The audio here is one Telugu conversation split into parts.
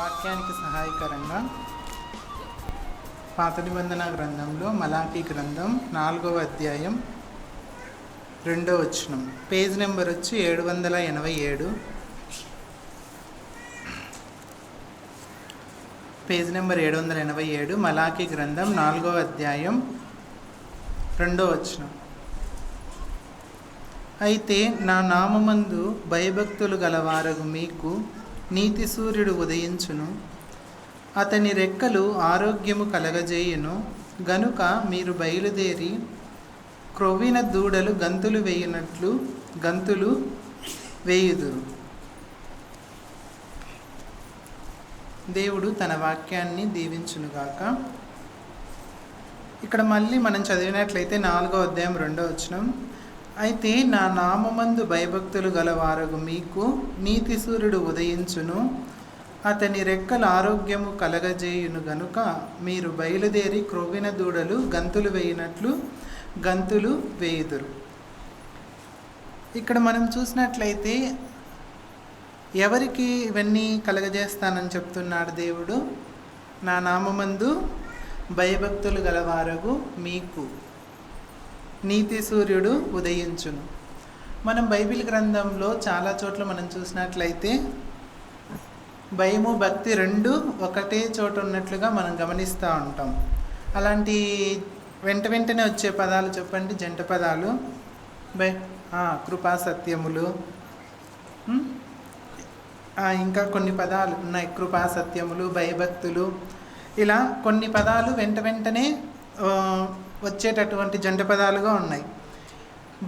వాక్యానికి సహాయకరంగా పాత నిబంధన గ్రంథంలో మలాకీ గ్రంథం 4వ అధ్యాయం 2వ వచనం, పేజ్ నెంబర్ వచ్చి 787. పేజ్ నెంబర్ 787, మలాకీ గ్రంథం 4వ అధ్యాయం 2వ వచనం. అయితే నా నామమందు భయభక్తులు గలవారగు మీకు నీతి సూర్యుడు ఉదయించును, అతని రెక్కలు ఆరోగ్యము కలగజేయును. గనుక మీరు బయలుదేరి క్రొవ్విన దూడలు గంతులు వేయునట్లు గంతులు వేయుదురు. దేవుడు తన వాక్యాన్ని దీవించునుగాక. ఇక్కడ మళ్ళీ మనం చదివినట్లయితే 4వ అధ్యాయం 2వ వచనం, అయితే నా నామమందు భయభక్తులు గలవారగు మీకు నీతి సూర్యుడు ఉదయించును, అతని రెక్కల ఆరోగ్యము కలగజేయును. గనుక మీరు బయలుదేరి క్రొవ్విన దూడలు గంతులు వేయినట్లు గంతులు వేయుదురు. ఇక్కడ మనం చూసినట్లయితే ఎవరికి ఇవన్నీ కలగజేస్తానని చెప్తున్నాడు దేవుడు? నా నామమందు భయభక్తులు గలవారగు మీకు నీతి సూర్యుడు ఉదయించును. మనం బైబిల్ గ్రంథంలో చాలా చోట్ల మనం చూసినట్లయితే భయము భక్తి రెండు ఒకటే చోట ఉన్నట్లుగా మనం గమనిస్తూ ఉంటాం. అలాంటి వెంటనే వచ్చే పదాలు చెప్పండి, జంట పదాలు. కృపా సత్యములు, ఇంకా కొన్ని పదాలు ఉన్నాయి, కృపా సత్యములు, భయభక్తులు, ఇలా కొన్ని పదాలు వెంటనే వచ్చేటటువంటి జంట పదాలుగా ఉన్నాయి.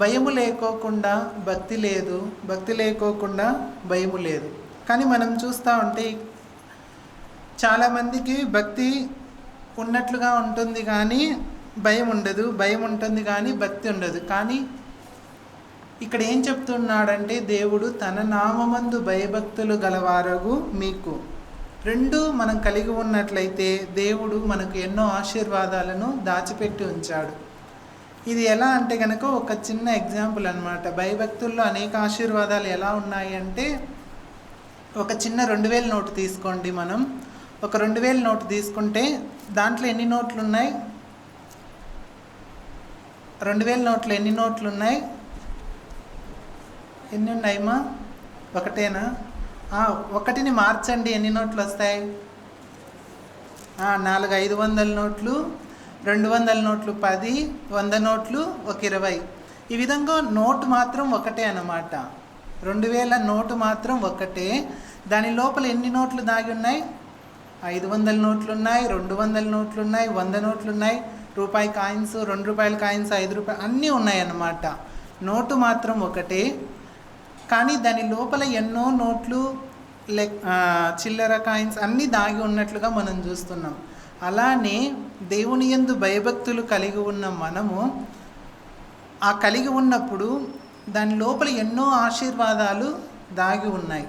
భయము లేకోకుండా భక్తి లేదు, భక్తి లేకోకుండా భయము లేదు. కానీ మనం చూస్తూ ఉంటే చాలామందికి భక్తి ఉన్నట్లుగా ఉంటుంది కానీ భయం ఉండదు, భయం ఉంటుంది కానీ భక్తి ఉండదు. కానీ ఇక్కడ ఏం చెప్తున్నాడంటే దేవుడు తన నామమందు భయభక్తులు గలవారగు మీకు రెండు మనం కలిగి ఉన్నట్లయితే దేవుడు మనకు ఎన్నో ఆశీర్వాదాలను దాచిపెట్టి ఉంచాడు. ఇది ఎలా అంటే కనుక ఒక చిన్న ఎగ్జాంపుల్ అన్నమాట. భయభక్తుల్లో అనేక ఆశీర్వాదాలు ఎలా ఉన్నాయి అంటే, ఒక చిన్న 2000 నోటు తీసుకోండి. మనం ఒక 2000 నోటు తీసుకుంటే దాంట్లో ఎన్ని నోట్లు ఉన్నాయి? 2000 నోట్లు ఎన్ని నోట్లు ఉన్నాయి? ఎన్ని ఉన్నాయమ్మా? ఒకటేనా? ఒకటిని మార్చండి, ఎన్ని నోట్లు వస్తాయి? 4 500 నోట్లు, 200 నోట్లు 10, 100 నోట్లు ఒక 20. ఈ విధంగా నోటు మాత్రం ఒకటే అన్నమాట. 2000 నోటు మాత్రం ఒకటే. దాని లోపల ఎన్ని నోట్లు దాగి ఉన్నాయి? 500 నోట్లు ఉన్నాయి, 200 నోట్లు ఉన్నాయి, 100 నోట్లు ఉన్నాయి, రూపాయి కాయిన్స్, 2 రూపాయల కాయిన్స్, 5 రూపాయలు అన్నీ ఉన్నాయి అన్నమాట. నోటు మాత్రం ఒకటే, కానీ దాని లోపల ఎన్నో నోట్లు, చిల్లర కాయిన్స్ అన్నీ దాగి ఉన్నట్లుగా మనం చూస్తున్నాం. అలానే దేవుని యందు భయభక్తులు కలిగి ఉన్న మనము కలిగి ఉన్నప్పుడు దాని లోపల ఎన్నో ఆశీర్వాదాలు దాగి ఉన్నాయి.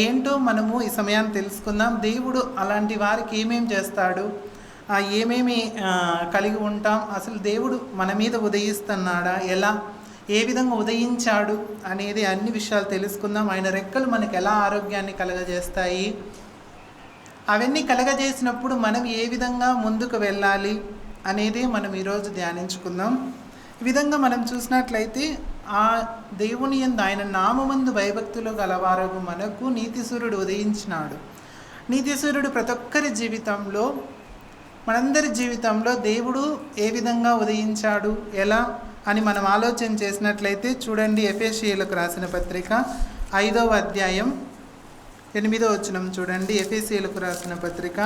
ఏంటో మనము ఈ సమయాన్ని తెలుసుకుందాం. దేవుడు అలాంటి వారికి ఏమేమి చేస్తాడు, ఏమేమి కలిగి ఉంటాం, అసలు దేవుడు మన మీద ఉదయిస్తున్నాడా, ఎలా, ఏ విధంగా ఉదయించాడు అనేది అన్ని విషయాలు తెలుసుకుందాం. ఆయన రెక్కలు మనకు ఎలా ఆరోగ్యాన్ని కలగజేస్తాయి, అవన్నీ కలగజేసినప్పుడు మనం ఏ విధంగా ముందుకు వెళ్ళాలి అనేది మనం ఈరోజు ధ్యానించుకుందాం. ఈ విధంగా మనం చూసినట్లయితే ఆ దేవుని యందు ఆయన నామమందు భయభక్తులు గలవారగు మనకు నీతి సూర్యుడు ఉదయించినాడు. నీతి సూర్యుడు ప్రతి ఒక్కరి జీవితంలో, మనందరి జీవితంలో దేవుడు ఏ విధంగా ఉదయించాడు, ఎలా అని మనం ఆలోచన చేసినట్లయితే చూడండి, ఎఫెసీయులకు రాసిన పత్రిక 5వ అధ్యాయం 8వ వచనం చూడండి. ఎఫెసీయులకు రాసిన పత్రిక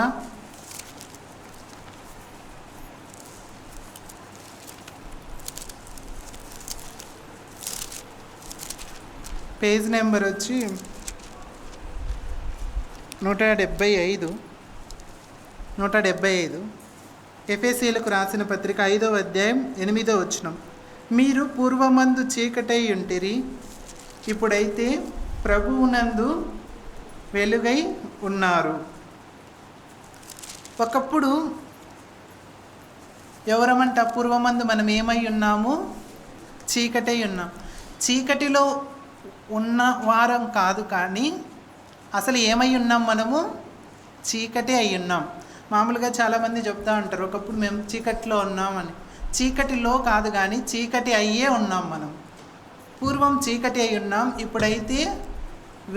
'పేజ్ నెంబర్ వచ్చి 175. ఎఫెసీయులకు రాసిన పత్రిక 5వ అధ్యాయం 8వ వచనం, మీరు పూర్వమందు చీకటై ఉంటిరి, ఇప్పుడైతే ప్రభువునందు వెలుగై ఉన్నారు. ఒకప్పుడు ఎవరమంట? పూర్వమందు మనం ఏమై ఉన్నాము? చీకటై ఉన్నాం. చీకటిలో ఉన్న వారం కాదు, కానీ అసలు ఏమై ఉన్నాం? మనము చీకటి అయి ఉన్నాం. మామూలుగా చాలామంది చెప్తా ఉంటారు, ఒకప్పుడు మేము చీకటిలో ఉన్నామని. చీకటిలో కాదు కానీ చీకటి అయ్యే ఉన్నాం మనం. పూర్వం చీకటి అయి ఉన్నాం, ఇప్పుడైతే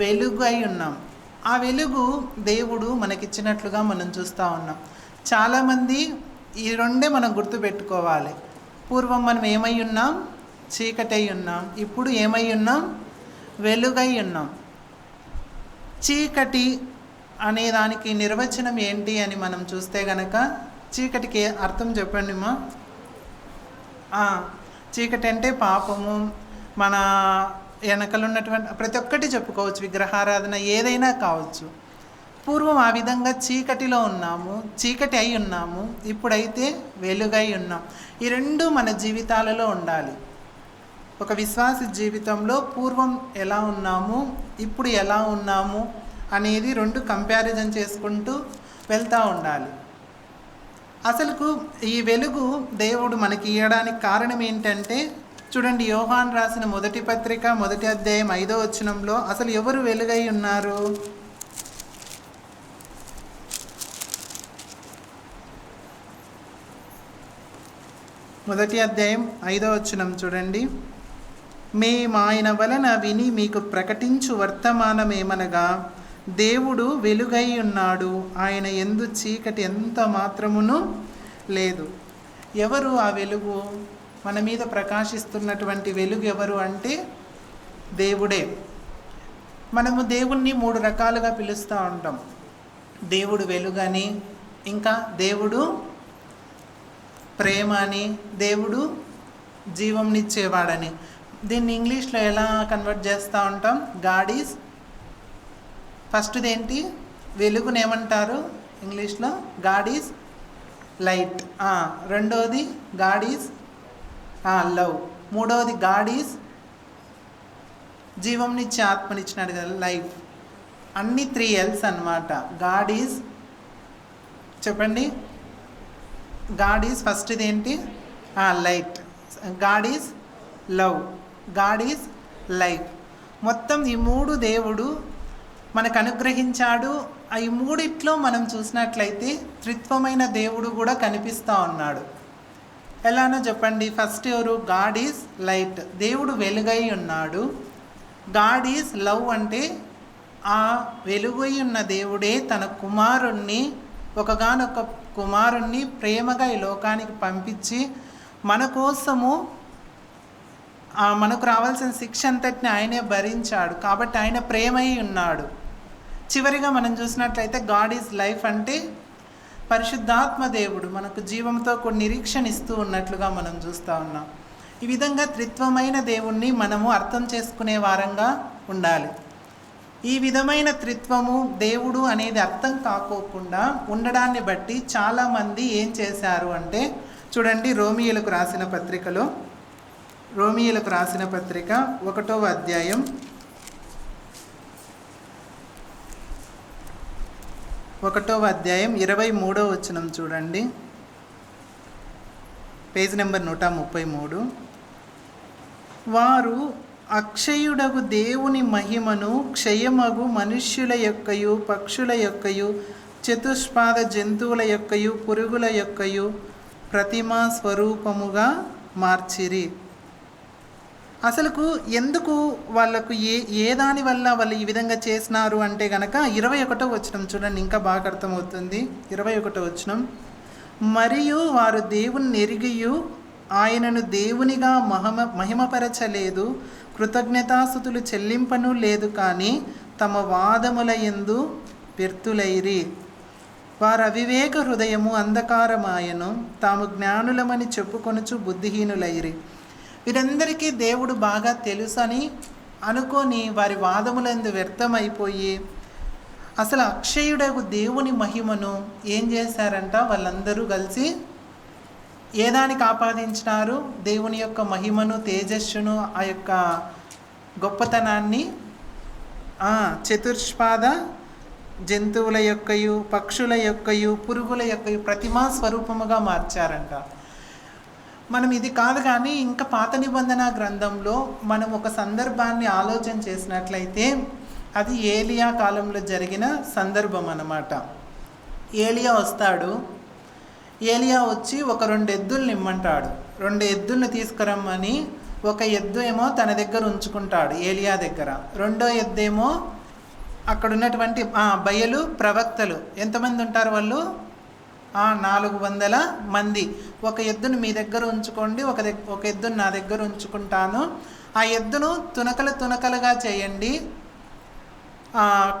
వెలుగు అయి ఉన్నాం. ఆ వెలుగు దేవుడు మనకిచ్చినట్లుగా మనం చూస్తూ ఉన్నాం. చాలామంది ఈ రెండే మనం గుర్తుపెట్టుకోవాలి. పూర్వం మనం ఏమై ఉన్నాం? చీకటి అయి ఉన్నాం. ఇప్పుడు ఏమై ఉన్నాం? వెలుగై ఉన్నాం. చీకటి అనే దానికి నిర్వచనం ఏంటి అని మనం చూస్తే గనక, చీకటికి అర్థం చెప్పండి మా. చీకటి అంటే పాపము, మన వెనకలు ఉన్నటువంటి ప్రతి ఒక్కటి చెప్పుకోవచ్చు, విగ్రహారాధన ఏదైనా కావచ్చు. పూర్వం ఆ విధంగా చీకటిలో ఉన్నాము, చీకటి అయి ఉన్నాము, ఇప్పుడైతే వెలుగై ఉన్నాం. ఈ రెండు మన జీవితాలలో ఉండాలి. ఒక విశ్వాసి జీవితంలో పూర్వం ఎలా ఉన్నాము, ఇప్పుడు ఎలా ఉన్నాము అనేది రెండు కంపారిజన్ చేసుకుంటూ వెళ్తూ ఉండాలి. అసలుకు ఈ వెలుగు దేవుడు మనకి ఇవ్వడానికి కారణం ఏంటంటే, చూడండి, యోహాను రాసిన మొదటి పత్రిక 1వ అధ్యాయం 5వ వచనంలో అసలు ఎవరు వెలుగై ఉన్నారు? మొదటి అధ్యాయం 5వ వచనం చూడండి. మేమాయన వలన విని మీకు ప్రకటించు వర్తమానమేమనగా, దేవుడు వెలుగై ఉన్నాడు, ఆయన యందు చీకటి ఎంత మాత్రమును లేదు. ఎవరు ఆ వెలుగు? మన మీద ప్రకాశిస్తున్నటువంటి వెలుగు ఎవరు అంటే దేవుడే. మనము దేవుణ్ణి 3 రకాలుగా పిలుస్తూ ఉంటాం. దేవుడు వెలుగని, ఇంకా దేవుడు ప్రేమ అని, దేవుడు జీవంనిచ్చేవాడని. దీన్ని ఇంగ్లీష్లో ఎలా కన్వర్ట్ చేస్తూ ఉంటాం? గాడ్ ఈజ్, ఫస్ట్ది ఏంటి? వెలుగుని ఏమంటారు ఇంగ్లీష్లో? God is light. రెండోది గాడ్ ఈజ్ లవ్. మూడవది గాడ్ ఈజ్ జీవంనిచ్చి ఆత్మనిచ్చినాడు కదా, లైఫ్. అన్ని 3 L's అన్నమాట. గాడ్ ఈజ్, చెప్పండి, గాడ్ ఈజ్ ఫస్ట్ది ఏంటి? Light. God is love, God is life. మొత్తం ఈ 3 దేవుడు మనకు అనుగ్రహించాడు. ఈ 3 మనం చూసినట్లయితే త్రిత్వమైన దేవుడు కూడా కనిపిస్తూ ఉన్నాడు. ఎలానో చెప్పండి. ఫస్ట్ ఎవరు? గాడ్ ఈజ్ లైట్, దేవుడు వెలుగై ఉన్నాడు. గాడ్ ఈజ్ లవ్ అంటే ఆ వెలుగై ఉన్న దేవుడే తన కుమారుణ్ణి, ఒకగానొక కుమారుణ్ణి ప్రేమగా ఈ లోకానికి పంపించి మన కోసము మనకు రావాల్సిన శిక్ష అంతటిని ఆయనే భరించాడు. కాబట్టి ఆయన ప్రేమై ఉన్నాడు. చివరిగా మనం చూసినట్లయితే గాడ్ ఈజ్ లైఫ్ అంటే పరిశుద్ధాత్మ దేవుడు మనకు జీవంతో కొన్ని నిరీక్షణ ఇస్తూ ఉన్నట్లుగా మనం చూస్తూ ఉన్నాం. ఈ విధంగా త్రిత్వమైన దేవుణ్ణి మనము అర్థం చేసుకునే వారంగా ఉండాలి. ఈ విధమైన త్రిత్వము దేవుడు అనేది అర్థం కాకోకుండా ఉండడాన్ని బట్టి చాలామంది ఏం చేశారు అంటే, చూడండి, రోమియోలకు రాసిన పత్రికలో, రోమియోలకు రాసిన పత్రిక 1వ అధ్యాయం 23వ వచనం చూడండి. Page number 133. వారు అక్షయుడగు దేవుని మహిమను క్షయమగు మనుష్యుల యొక్కయు, పక్షుల యొక్కయు, చతుష్పాద జంతువుల యొక్కయు, పురుగుల యొక్కయు ప్రతిమా స్వరూపముగా మార్చిరి. అసలుకు ఎందుకు వాళ్ళకు ఏ దాని వల్ల వాళ్ళు ఈ విధంగా చేసినారు అంటే గనక 21వ వచనం చూడండి, ఇంకా బాగా అర్థమవుతుంది. 21వ వచనం. మరియు వారు దేవుని ఎరిగియు ఆయనను దేవునిగా మహిమపరచలేదు, కృతజ్ఞతాస్తుతులు చెల్లింపను లేదు, కానీ తమ వాదముల యందు వ్యర్థులైరి. వారు అవివేక హృదయము అంధకారమాయను, తాము జ్ఞానులమని చెప్పుకొనుచు బుద్ధిహీనులైరి. వీరందరికీ దేవుడు బాగా తెలుసని అనుకొని వారి వాదములందు వ్యర్థమైపోయి అసలు అక్షయుడగు దేవుని మహిమను ఏం చేశారంట? వాళ్ళందరూ కలిసి ఏ దానికి ఆపాదించినారు? దేవుని యొక్క మహిమను, తేజస్సును, ఆ యొక్క గొప్పతనాన్ని చతుష్పాద జంతువుల యొక్కయు, పక్షుల యొక్కయు, పురుగుల యొక్కయు ప్రతిమా స్వరూపముగా మార్చారంట. మనం ఇది కాదు కానీ ఇంకా పాత నిబంధన గ్రంథంలో మనం ఒక సందర్భాన్ని ఆలోచన చేసినట్లయితే అది ఏలియా కాలంలో జరిగిన సందర్భం అన్నమాట. ఏలియా వస్తాడు. ఏలియా వచ్చి ఒక 2 ఎద్దుల్ని ఇమ్మంటాడు. 2 ఎద్దుల్ని తీసుకురమ్మని, ఒక ఎద్దు ఏమో తన దగ్గర ఉంచుకుంటాడు ఏలియా దగ్గర, రెండో ఎద్దేమో అక్కడ ఉన్నటువంటి బయలు ప్రవక్తలు ఎంతమంది ఉంటారు వాళ్ళు, 400 మంది. ఒక ఎద్దును మీ దగ్గర ఉంచుకోండి, ఒక ఎద్దును నా దగ్గర ఉంచుకుంటాను. ఆ ఎద్దును తునకలుగా చేయండి,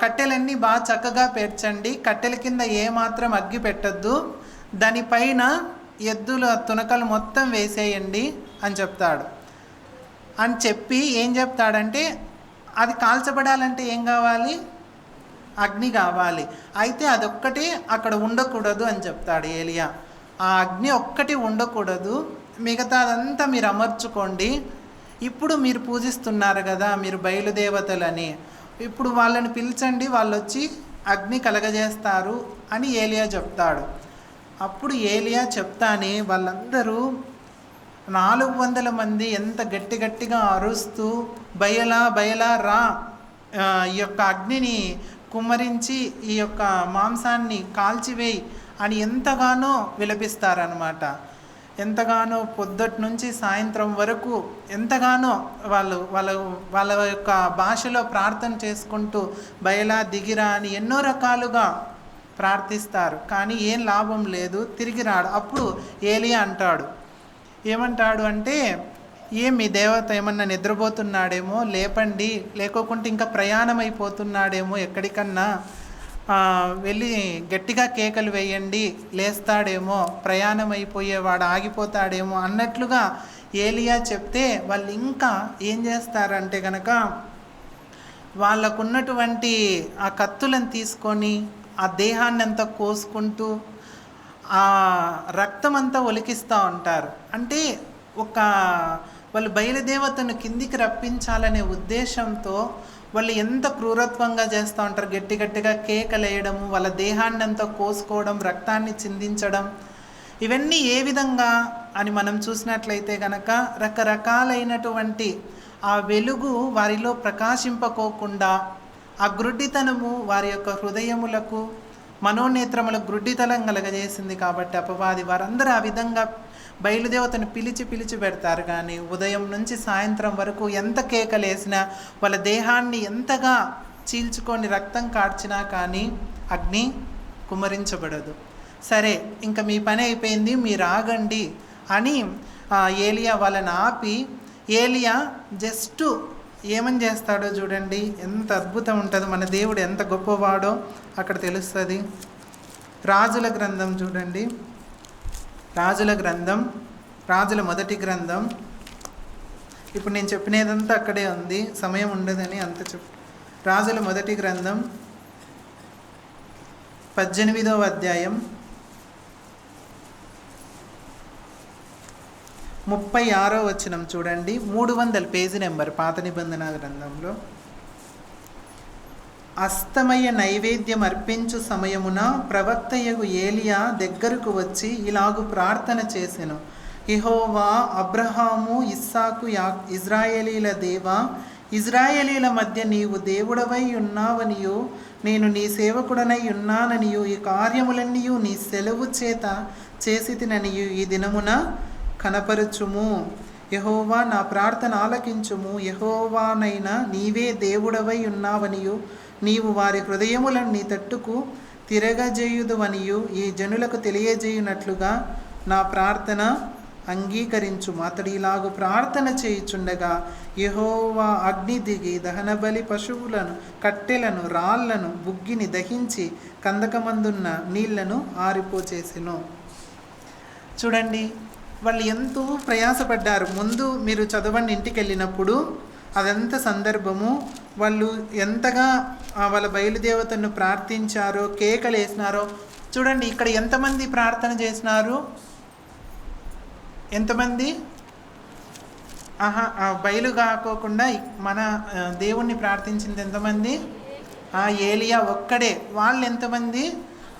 కట్టెలన్నీ బాగా చక్కగా పేర్చండి, కట్టెల కింద ఏమాత్రం అగ్గి పెట్టద్దు, దానిపైన ఎద్దుల తునకలు మొత్తం వేసేయండి అని చెప్తాడు. అని చెప్పి ఏం చెప్తాడంటే, అది కాల్చబడాలంటే ఏం కావాలి, అగ్ని కావాలి. అయితే అదొక్కటి అక్కడ ఉండకూడదు అని చెప్తాడు ఏలియా. ఆ అగ్ని ఒక్కటి ఉండకూడదు, మిగతాదంతా మీరు అమర్చుకోండి. ఇప్పుడు మీరు పూజిస్తున్నారు కదా మీరు బయలుదేవతలని, ఇప్పుడు వాళ్ళని పిలిచండి, వాళ్ళు వచ్చి అగ్ని కలగజేస్తారు అని ఏలియా చెప్తాడు. అప్పుడు ఏలియా చెప్తానే వాళ్ళందరూ 400 మంది ఎంత గట్టిగా అరుస్తూ బయలా రా, ఈ యొక్క అగ్నిని కుమ్మరించి ఈ యొక్క మాంసాన్ని కాల్చివేయి అని ఎంతగానో విలపిస్తారనమాట. ఎంతగానో పొద్దుటి నుంచి సాయంత్రం వరకు ఎంతగానో వాళ్ళ యొక్క భాషలో ప్రార్థన చేసుకుంటూ బయలా దిగిరా అని ఎన్నో రకాలుగా ప్రార్థిస్తారు. కానీ ఏం లాభం లేదు, తిరిగి రాడు. అప్పుడు ఏలియా అంటాడు, ఏమంటాడు అంటే, మీ దేవత ఏమన్నా నిద్రపోతున్నాడేమో, లేపండి, లేకోకుంటే ఇంకా ప్రయాణం అయిపోతున్నాడేమో, ఎక్కడికన్నా వెళ్ళి గట్టిగా కేకలు వేయండి, లేస్తాడేమో, ప్రయాణం అయిపోయేవాడు ఆగిపోతాడేమో అన్నట్లుగా ఏలియా చెప్తే వాళ్ళు ఇంకా ఏం చేస్తారంటే కనుక వాళ్ళకున్నటువంటి ఆ కత్తులను తీసుకొని ఆ దేహాన్ని అంతా కోసుకుంటూ ఆ రక్తం అంతా ఒలికిస్తూ ఉంటారు. అంటే వాళ్ళు బయలుదేవతను కిందికి రప్పించాలనే ఉద్దేశంతో వాళ్ళు ఎంత క్రూరత్వంగా చేస్తూ ఉంటారు. గట్టిగా కేకలు వేయడము, వాళ్ళ దేహాన్ని అంతా కోసుకోవడం, రక్తాన్ని చిందించడం, ఇవన్నీ ఏ విధంగా అని మనం చూసినట్లయితే కనుక రకరకాలైనటువంటి ఆ వెలుగు వారిలో ప్రకాశింపకోకుండా, ఆ గ్రుడ్డితనము వారి యొక్క హృదయములకు మనోనేత్రములకు గ్రుడ్డితనం కలగజేసింది. కాబట్టి అపవాది వారందరూ ఆ విధంగా బయలుదేవతను పిలిచి పెడతారు. కానీ ఉదయం నుంచి సాయంత్రం వరకు ఎంత కేకలేసినా, వాళ్ళ దేహాన్ని ఎంతగా చీల్చుకొని రక్తం కార్చినా కానీ అగ్ని కుమ్మరించబడదు. సరే, ఇంకా మీ పని అయిపోయింది, మీరు ఆగండి అని ఏలియా వాళ్ళని ఆపి, ఏలియా జస్ట్ ఏమని చేస్తాడో చూడండి, ఎంత అద్భుతం ఉంటుంది. మన దేవుడు ఎంత గొప్పవాడో అక్కడ తెలుస్తుంది. రాజుల గ్రంథం చూడండి, రాజుల మొదటి గ్రంథం. ఇప్పుడు నేను చెప్పినదంతా అక్కడే ఉంది, సమయం ఉండదని అంత రాజుల మొదటి గ్రంథం 18వ అధ్యాయం 36వ వచనం చూడండి. 300 పేజీ నెంబర్ పాత నిబంధన గ్రంథంలో. అస్తమయ నైవేద్యం అర్పించు సమయమున ప్రవక్తయగు ఏలియా దగ్గరకు వచ్చి ఇలాగు ప్రార్థన చేసెను. యెహోవా, అబ్రహాము, ఇస్సాకు, ఇజ్రాయేలీల దేవా, ఇజ్రాయేలీల మధ్య నీవు దేవుడవై ఉన్నావనియు నేను నీ సేవకుడనై ఉన్నాననియు ఈ కార్యములన్నీయు నీ సెలవు చేత చేసితిననియు ఈ దినమున కనపరచుము. యెహోవా, నా ప్రార్థన ఆలకించుము. యెహోవానైనా నీవే దేవుడవై ఉన్నావనియు నీవు వారి హృదయములను నీ తట్టుకు తిరగజేయుదువనియు ఈ జనులకు తెలియజేయునట్లుగా నా ప్రార్థన అంగీకరించుము. అతడు ఇలాగు ప్రార్థన చేయుచుండగా యెహోవా అగ్ని దిగి దహనబలి పశువులను, కట్టెలను, రాళ్లను, బుగ్గిని దహించి కందకమందున్న నీళ్లను ఆరిపోచేసెను. చూడండి, వాళ్ళు ఎంతో ప్రయాసపడ్డారు. ముందు మీరు చదవండి, ఇంటికి వెళ్ళినప్పుడు అదంతా సందర్భము. వాళ్ళు ఎంతగా వాళ్ళ బయలుదేవతను ప్రార్థించారో, కేకలు వేసినారో చూడండి. ఇక్కడ ఎంతమంది ప్రార్థన చేసినారు, ఎంతమంది బయలు కాకోకుండా మన దేవుణ్ణి ప్రార్థించింది ఎంతమంది? ఏలియా ఒక్కడే. వాళ్ళు ఎంతమంది?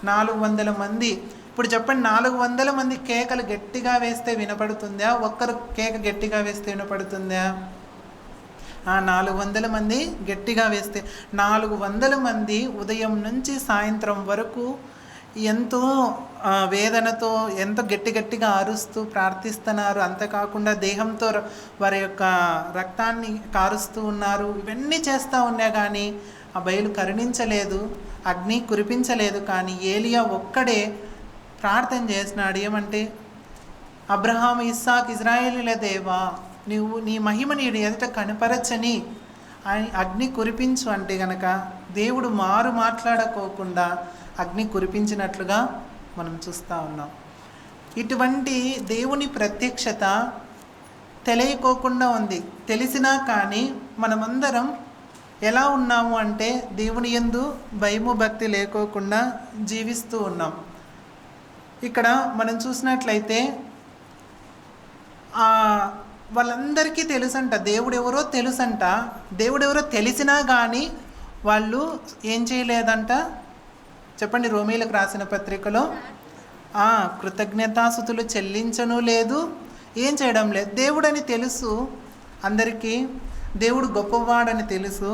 400 మంది. ఇప్పుడు చెప్పండి, 400 మంది కేకలు గట్టిగా వేస్తే వినపడుతుందా? ఒక్కరు కేక గట్టిగా వేస్తే వినపడుతుందా? 400 మంది గట్టిగా వేస్తే, 400 మంది ఉదయం నుంచి సాయంత్రం వరకు ఎంతో వేదనతో ఎంతో గట్టిగా అరుస్తూ ప్రార్థిస్తున్నారు. అంతేకాకుండా దేహంతో వారి యొక్క రక్తాన్ని కారుస్తూ ఉన్నారు. ఇవన్నీ చేస్తూ ఉన్నా కానీ ఆ బయలు కరుణించలేదు, అగ్ని కురిపించలేదు. కానీ ఏలియా ఒక్కడే ప్రార్థన చేసినాడు. ఏమంటే, అబ్రహాం, ఇస్సాక్, ఇజ్రాయేలీల దేవా, నీవు నీ మహిమని ఎదుట కనపరచని అగ్ని కురిపించు అంటే గనక దేవుడు మాట్లాడుకోకుండా అగ్ని కురిపించినట్లుగా మనం చూస్తూ ఉన్నాం. ఇటువంటి దేవుని ప్రత్యక్షత తెలియకోకుండా ఉంది. తెలిసినా కానీ మనమందరం ఎలా ఉన్నాము అంటే దేవుని యందు భయము భక్తి లేకోకుండా జీవిస్తూ ఉన్నాం. ఇక్కడ మనం చూసినట్లయితే వాళ్ళందరికీ తెలుసంట దేవుడెవరో తెలుసంట. దేవుడెవరో తెలిసినా కానీ వాళ్ళు ఏం చేయలేదంట. చెప్పండి, రోమీలకు రాసిన పత్రికలో కృతజ్ఞతాస్తుతులు చెల్లించను లేదు, ఏం చేయడం లేదు. దేవుడని తెలుసు అందరికీ, దేవుడు గొప్పవాడని తెలుసు,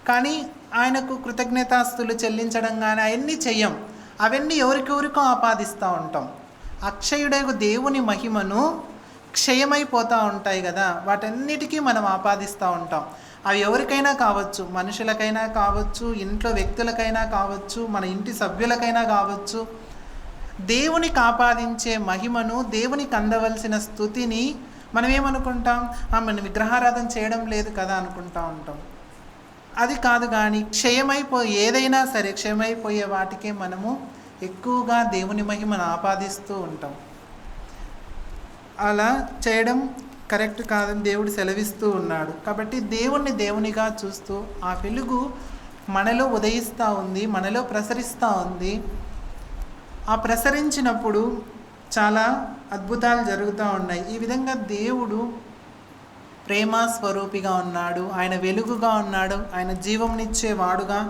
కానీ ఆయనకు కృతజ్ఞతాస్తుతులు చెల్లించడం కానీ అవన్నీ చెయ్యం. అవన్నీ ఎవరికెవరికో ఆపాదిస్తూ ఉంటాం. అక్షయుడైన దేవుని మహిమను క్షయమైపోతూ ఉంటాయి కదా, వాటన్నిటికీ మనం ఆపాదిస్తూ ఉంటాం. అవి ఎవరికైనా కావచ్చు, మనుషులకైనా కావచ్చు, ఇంట్లో వ్యక్తులకైనా కావచ్చు, మన ఇంటి సభ్యులకైనా కావచ్చు. దేవునికి ఆపాదించే మహిమను, దేవునికి అందవలసిన స్తుతిని మనం ఏమనుకుంటాం, మనం విగ్రహారాధన చేయడం లేదు కదా అనుకుంటా ఉంటాం. అది కాదు. కానీ ఏదైనా సరే క్షయమైపోయే వాటికే మనము ఎక్కువగా దేవుని మహిమను ఆపాదిస్తూ ఉంటాం. అలా చేయడం కరెక్ట్ కాదని దేవుడు సెలవిస్తూ ఉన్నాడు. కాబట్టి దేవుణ్ణి దేవునిగా చూస్తూ ఆ వెలుగు మనలో ఉదయిస్తూ ఉంది, మనలో ప్రసరిస్తూ ఉంది. ఆ ప్రసరించినప్పుడు చాలా అద్భుతాలు జరుగుతూ ఉన్నాయి. ఈ విధంగా దేవుడు ప్రేమ స్వరూపిగా ఉన్నాడు, ఆయన వెలుగుగా ఉన్నాడు, ఆయన జీవంనిచ్చేవాడుగా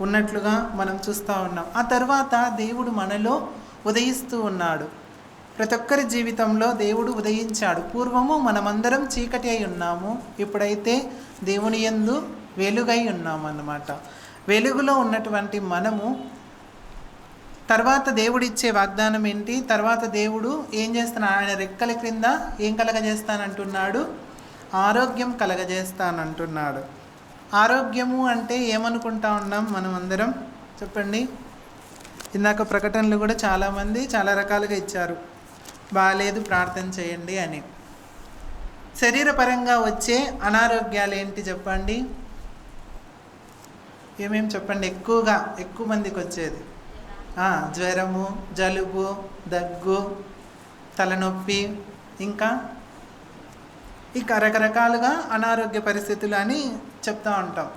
ఉన్నట్లుగా మనం చూస్తూ ఉన్నాం. ఆ తర్వాత దేవుడు మనలో ఉదయిస్తూ ఉన్నాడు. ప్రతి ఒక్కరి జీవితంలో దేవుడు ఉదయించాడు. పూర్వము మనమందరం చీకటి అయి ఉన్నాము, ఇప్పుడైతే దేవుని యందు వెలుగై ఉన్నాము అన్నమాట. వెలుగులో ఉన్నటువంటి మనము తర్వాత దేవుడిచ్చే వాగ్దానం ఏంటి? తర్వాత దేవుడు ఏం చేస్తున్నాడు? ఆయన రెక్కల క్రింద ఏం కలగజేస్తానంటున్నాడు? ఆరోగ్యం కలగజేస్తానంటున్నాడు. ఆరోగ్యము అంటే ఏమనుకుంటా ఉన్నాం మనం అందరం? చెప్పండి. ఇందాక ప్రకటనలు కూడా చాలామంది చాలా రకాలుగా ఇచ్చారు. బాగాలేదు, ప్రార్థన చేయండి అని. శరీరపరంగా వచ్చే అనారోగ్యాలు ఏంటి చెప్పండి? ఏమేమి చెప్పండి? ఎక్కువ మందికి వచ్చేది జ్వరము, జలుబు, దగ్గు, తలనొప్పి, ఇంకా రకరకాలుగా అనారోగ్య పరిస్థితులు అని చెప్తూ ఉంటాం.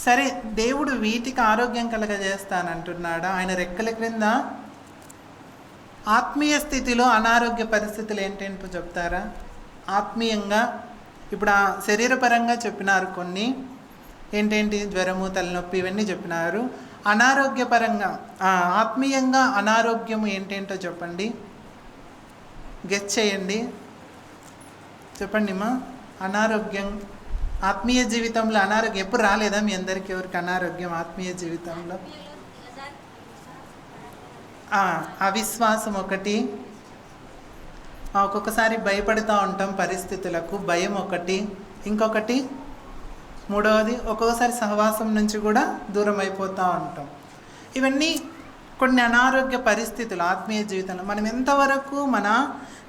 సరే, దేవుడు వీటికి ఆరోగ్యం కలగజేస్తానంటున్నాడా? ఆయన రెక్కల క్రింద ఆత్మీయ స్థితిలో అనారోగ్య పరిస్థితులు ఏంటేంటో చెప్తారా? ఆత్మీయంగా ఇప్పుడు శరీరపరంగా చెప్పినారు కొన్ని, ఏంటేంటి? జ్వరము, తలనొప్పి, ఇవన్నీ చెప్పినారు. అనారోగ్యపరంగా ఆత్మీయంగా అనారోగ్యము ఏంటేంటో చెప్పండి, గెస్ చేయండి. చెప్పండి మా. అనారోగ్యం ఆత్మీయ జీవితంలో అనారోగ్యం ఎప్పుడు రాలేదా మీ అందరికీ? ఎవరికి అనారోగ్యం ఆత్మీయ జీవితంలో? అవిశ్వాసం ఒకటి, ఒక్కొక్కసారి భయపడుతూ ఉంటాం పరిస్థితులకు, భయం ఒకటి. ఇంకొకటి మూడవది ఒక్కొక్కసారి సహవాసం నుంచి కూడా దూరం అయిపోతూ ఉంటాం. ఇవన్నీ కొన్ని అనారోగ్య పరిస్థితులు ఆత్మీయ జీవితంలో. మనం ఎంతవరకు మన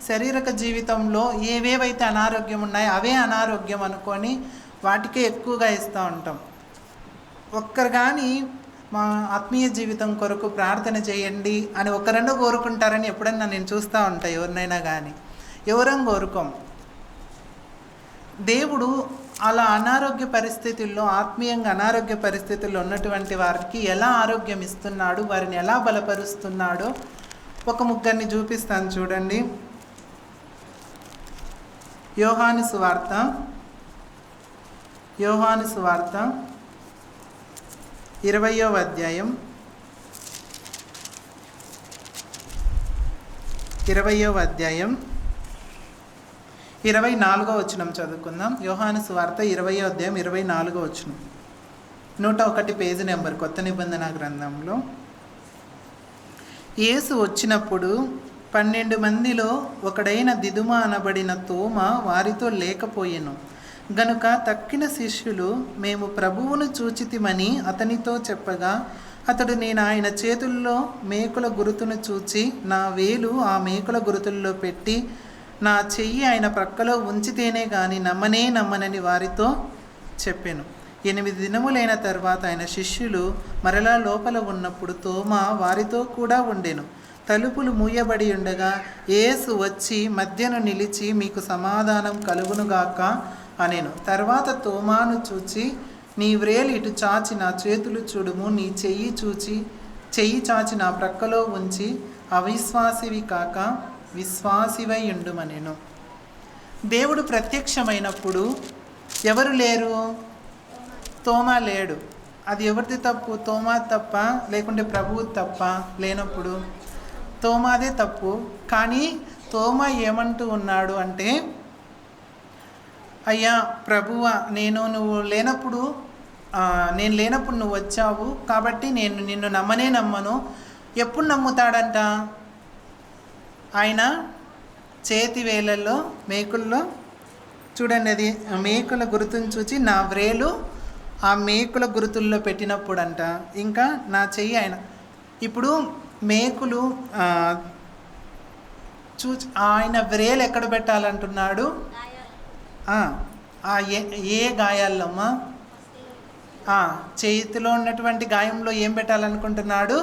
శారీరక జీవితంలో ఏవేవైతే అనారోగ్యం ఉన్నాయో అవే అనారోగ్యం అనుకొని వాటికే ఎక్కువగా ఇస్తూ ఉంటాం. ఒక్కరు కానీ మా ఆత్మీయ జీవితం కొరకు ప్రార్థన చేయండి అని ఒకరన్నా కోరుకుంటారని ఎప్పుడన్నా నేను చూస్తూ ఉంటాను. ఎవరినైనా కానీ ఎవరం కోరుకోం. దేవుడు అలా అనారోగ్య పరిస్థితుల్లో, ఆత్మీయంగా అనారోగ్య పరిస్థితుల్లో ఉన్నటువంటి వారికి ఎలా ఆరోగ్యం ఇస్తున్నాడు, వారిని ఎలా బలపరుస్తున్నాడో ఒక ముగ్గురిని చూపిస్తాను చూడండి. యోహాను సువార్త 20వ అధ్యాయం 24వ వచనం చదువుకుందాం. యోహాను సువార్త 20వ అధ్యాయం 24వ వచనం, 101 పేజీ నెంబర్, కొత్త నిబంధన గ్రంథంలో. యేసు వచ్చినప్పుడు 12 మందిలో ఒకడైన దిదుమ అనబడిన తోమ వారితో లేకపోయెను. గనుక తక్కిన శిష్యులు మేము ప్రభువును చూచితిమని అతనితో చెప్పగా, అతడు నేను ఆయన చేతుల్లో మేకుల గురుతును చూచి నా వేలు ఆ మేకుల గురుతుల్లో పెట్టి నా చెయ్యి ఆయన ప్రక్కలో ఉంచితేనే గాని నమ్మనని వారితో చెప్పాను. 8 దినములైన తర్వాత ఆయన శిష్యులు మరలా లోపల ఉన్నప్పుడు తోమా వారితో కూడా ఉండెను. తలుపులు మూయబడి ఉండగా యేసు వచ్చి మధ్యను నిలిచి మీకు సమాధానం కలుగునుగాక అనెను. తర్వాత తోమాను చూచి నీ వ్రేలు ఇటు చాచి నా చేతులు చూడుము, నీ చెయ్యి చాచి నా ప్రక్కలో ఉంచి అవిశ్వాసివి కాక విశ్వాసివై ఉండుమనెను. దేవుడు ప్రత్యక్షమైనప్పుడు ఎవరు లేరు? తోమా లేడు. అది ఎవరిది తప్పు? తోమా తప్ప లేకుంటే ప్రభువు తప్ప? లేనప్పుడు తోమాదే తప్పు. కానీ తోమా ఏమంటూ ఉన్నాడు అంటే, అయ్యా ప్రభువా, నేను లేనప్పుడు నువ్వు వచ్చావు కాబట్టి నేను నిన్ను నమ్మను. ఎప్పుడు నమ్ముతాడంట? ఆయన చేతి వేలల్లో మేకుల్లో చూడండి, అది మేకుల గుర్తును చూచి నా వ్రేలు ఆ మేకుల గుర్తుల్లో పెట్టినప్పుడు అంట, ఇంకా నా చెయ్యి ఆయన ఇప్పుడు మేకులు చూచి ఆయన వ్రేలు ఎక్కడ పెట్టాలంటున్నాడు? ఏ గాయాలమ్మా? చేతిలో ఉన్నటువంటి గాయంలో ఏం పెట్టాలనుకుంటున్నాడు?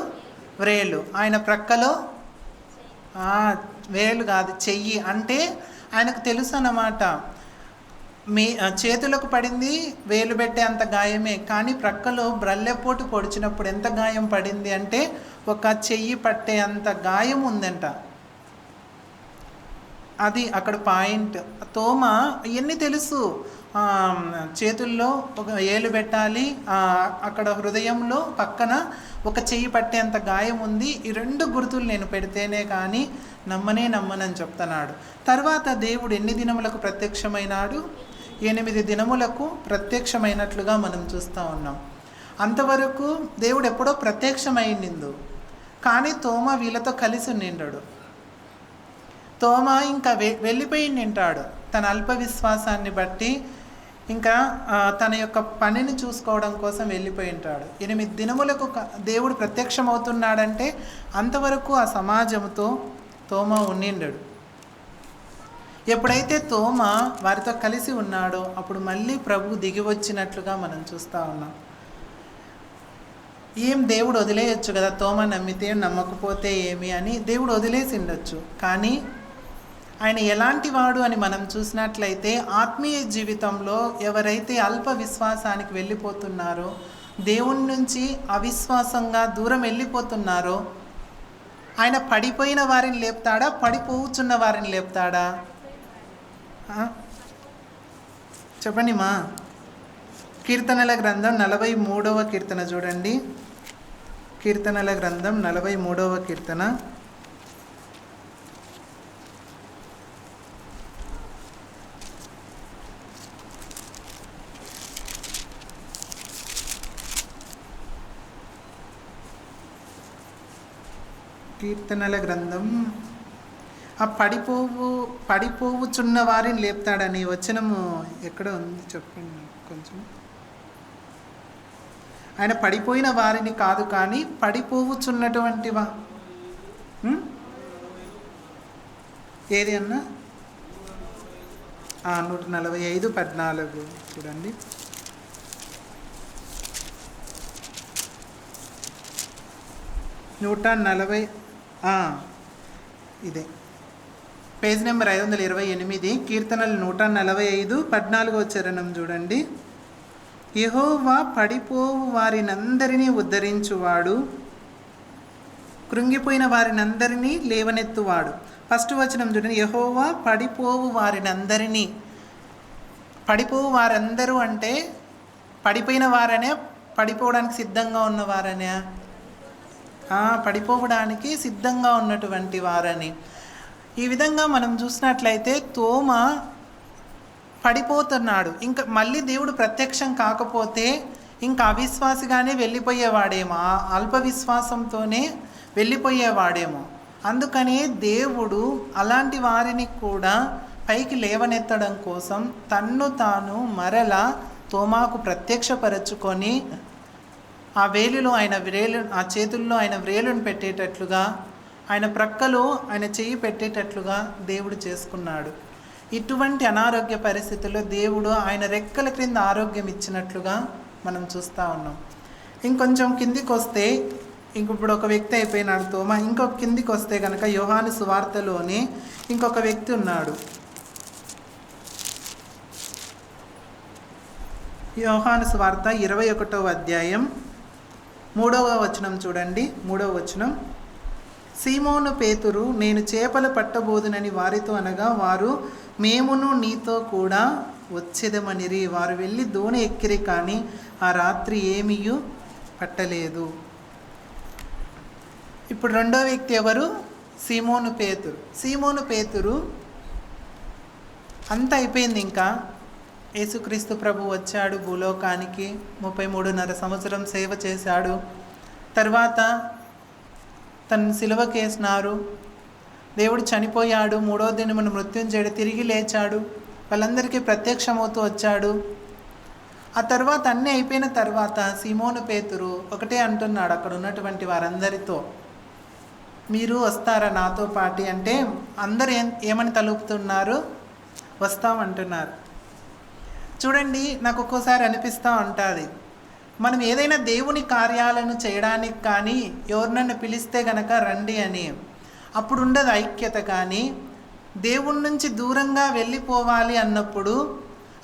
వ్రేలు. ఆయన ప్రక్కలో వేలు కాదు, చెయ్యి. అంటే ఆయనకు తెలుసు అన్నమాట, చేతులకు పడింది వేలు పెట్టే అంత గాయమే, కానీ ప్రక్కలో బ్రల్లెపోటు పొడిచినప్పుడు ఎంత గాయం పడింది అంటే ఒక చెయ్యి పట్టే అంత గాయం ఉందంట. అది అక్కడ పాయింట్. తోమ ఇవన్నీ తెలుసు, చేతుల్లో ఒక ఏలు పెట్టాలి, అక్కడ హృదయంలో పక్కన ఒక చెయ్యి పట్టేంత గాయం ఉంది, ఈ 2 గుర్తులు నేను పెడితేనే కానీ నమ్మనని చెప్తున్నాడు. తర్వాత దేవుడు ఎన్ని దినములకు ప్రత్యక్షమైనాడు? 8 దినములకు ప్రత్యక్షమైనట్లుగా మనం చూస్తూ ఉన్నాం. అంతవరకు దేవుడు ఎప్పుడో ప్రత్యక్షమైండు, కానీ తోమ వీళ్ళతో కలిసి ఉండిండాడు. తోమ ఇంకా వెళ్ళిపోయింటాడు తన అల్ప విశ్వాసాన్ని బట్టి, ఇంకా తన యొక్క పనిని చూసుకోవడం కోసం వెళ్ళిపోయి ఉంటాడు. 8 దినములకు దేవుడు ప్రత్యక్షమవుతున్నాడంటే అంతవరకు ఆ సమాజంతో తోమ ఉండిండాడు. ఎప్పుడైతే తోమ వారితో కలిసి ఉన్నాడో అప్పుడు మళ్ళీ ప్రభు దిగి వచ్చినట్లుగా మనం చూస్తూ ఉన్నాం. దేవుడు వదిలేయచ్చు కదా, తోమ నమ్మితే నమ్మకపోతే ఏమి అని దేవుడు వదిలేసి ఉండొచ్చు. కానీ ఆయన ఎలాంటి వాడు అని మనం చూసినట్లయితే, ఆత్మీయ జీవితంలో ఎవరైతే అల్ప విశ్వాసానికి వెళ్ళిపోతున్నారో, దేవుని నుంచి అవిశ్వాసంగా దూరం వెళ్ళిపోతున్నారో, ఆయన పడిపోయిన వారిని లేపుతాడా? పడిపోవచ్చున్న వారిని లేపుతాడా? చెప్పండి మా. కీర్తనల గ్రంథం 43వ కీర్తన చూడండి. కీర్తనల గ్రంథం 43వ కీర్తన. కీర్తనల గ్రంథం ఆ పడిపోవుచున్న వారిని లేపుతాడని వచనము ఎక్కడ ఉంది చెప్పండి కొంచెం. ఆయన పడిపోయిన వారిని కాదు, కానీ పడిపోవుచున్నటువంటి ఏది అన్నా 145:14 చూడండి. ఇదే పేజ్ నెంబర్ 528, కీర్తనలు 145:14 చరణం చూడండి. యెహోవా పడిపోవు వారినందరినీ ఉద్ధరించువాడు, కృంగిపోయిన వారినందరినీ లేవనెత్తువాడు. ఫస్ట్ వచనం చూడండి. యెహోవా పడిపోవు వారినందరినీ. పడిపోవు వారందరూ అంటే పడిపోయిన వారనే, పడిపోవడానికి సిద్ధంగా ఉన్నవారనే? పడిపోవడానికి సిద్ధంగా ఉన్నటువంటి వారని. ఈ విధంగా మనం చూసినట్లయితే తోమ పడిపోతున్నాడు. ఇంకా మళ్ళీ దేవుడు ప్రత్యక్షం కాకపోతే ఇంకా అవిశ్వాసిగానే వెళ్ళిపోయేవాడేమో. అల్ప విశ్వాసంతోనే వెళ్ళిపోయేవాడేమో. అందుకని దేవుడు అలాంటి వారిని కూడా పైకి లేవనెత్తడం కోసం తన్ను తాను మరలా తోమాకు ప్రత్యక్షపరచుకొని ఆ వేలులో ఆ చేతుల్లో ఆయన వ్రేలును పెట్టేటట్లుగా, ఆయన ప్రక్కలో ఆయన చెయ్యి పెట్టేటట్లుగా దేవుడు చేసుకున్నాడు. ఇటువంటి అనారోగ్య పరిస్థితుల్లో దేవుడు ఆయన రెక్కల క్రింద ఆరోగ్యం ఇచ్చినట్లుగా మనం చూస్తూ ఉన్నాం. ఇంకొంచెం కిందికి వస్తే, ఇప్పుడు ఒక వ్యక్తి అయిపోయినాడు తోమా. ఇంకొక కిందికి వస్తే కనుక యోహాను సువార్తలోనే ఇంకొక వ్యక్తి ఉన్నాడు. యోహాను సువార్త 21వ అధ్యాయం 3వ వచనం చూడండి. 3వ వచనం, సీమోను పేతురు, నేను చేపలు పట్టబోదునని వారితో అనగా, వారు మేమును నీతో కూడా వచ్చేదమనిరి. వారు వెళ్ళి దోణి ఎక్కిరి, కానీ ఆ రాత్రి ఏమీయూ పట్టలేదు. ఇప్పుడు రెండో వ్యక్తి ఎవరు? సీమోను పేతురు. సీమోను పేతురు అంత అయిపోయింది. ఇంకా యేసుక్రీస్తు ప్రభు వచ్చాడు భూలోకానికి, 33.5 సంవత్సరం సేవ చేశాడు. తర్వాత తను సిలువకేసినారు, దేవుడు చనిపోయాడు, 3వ దినమున మృత్యుంజయుడు తిరిగి లేచాడు, వాళ్ళందరికీ ప్రత్యక్షమవుతూ వచ్చాడు. ఆ తర్వాత అన్నీ అయిపోయిన తర్వాత సీమోను పేతురు ఒకటే అంటున్నాడు అక్కడ ఉన్నటువంటి వారందరితో, మీరు వస్తారా నాతో పాటి అంటే అందరు ఏమని తలుపుతున్నారు? వస్తామంటున్నారు. చూడండి, నాకు ఒక్కోసారి అనిపిస్తూ ఉంటుంది, మనం ఏదైనా దేవుని కార్యాలను చేయడానికి కానీ ఎవరినైనా పిలిస్తే గనక రండి అని, అప్పుడు ఉండదు ఐక్యత. కానీ దేవుని నుంచి దూరంగా వెళ్ళిపోవాలి అన్నప్పుడు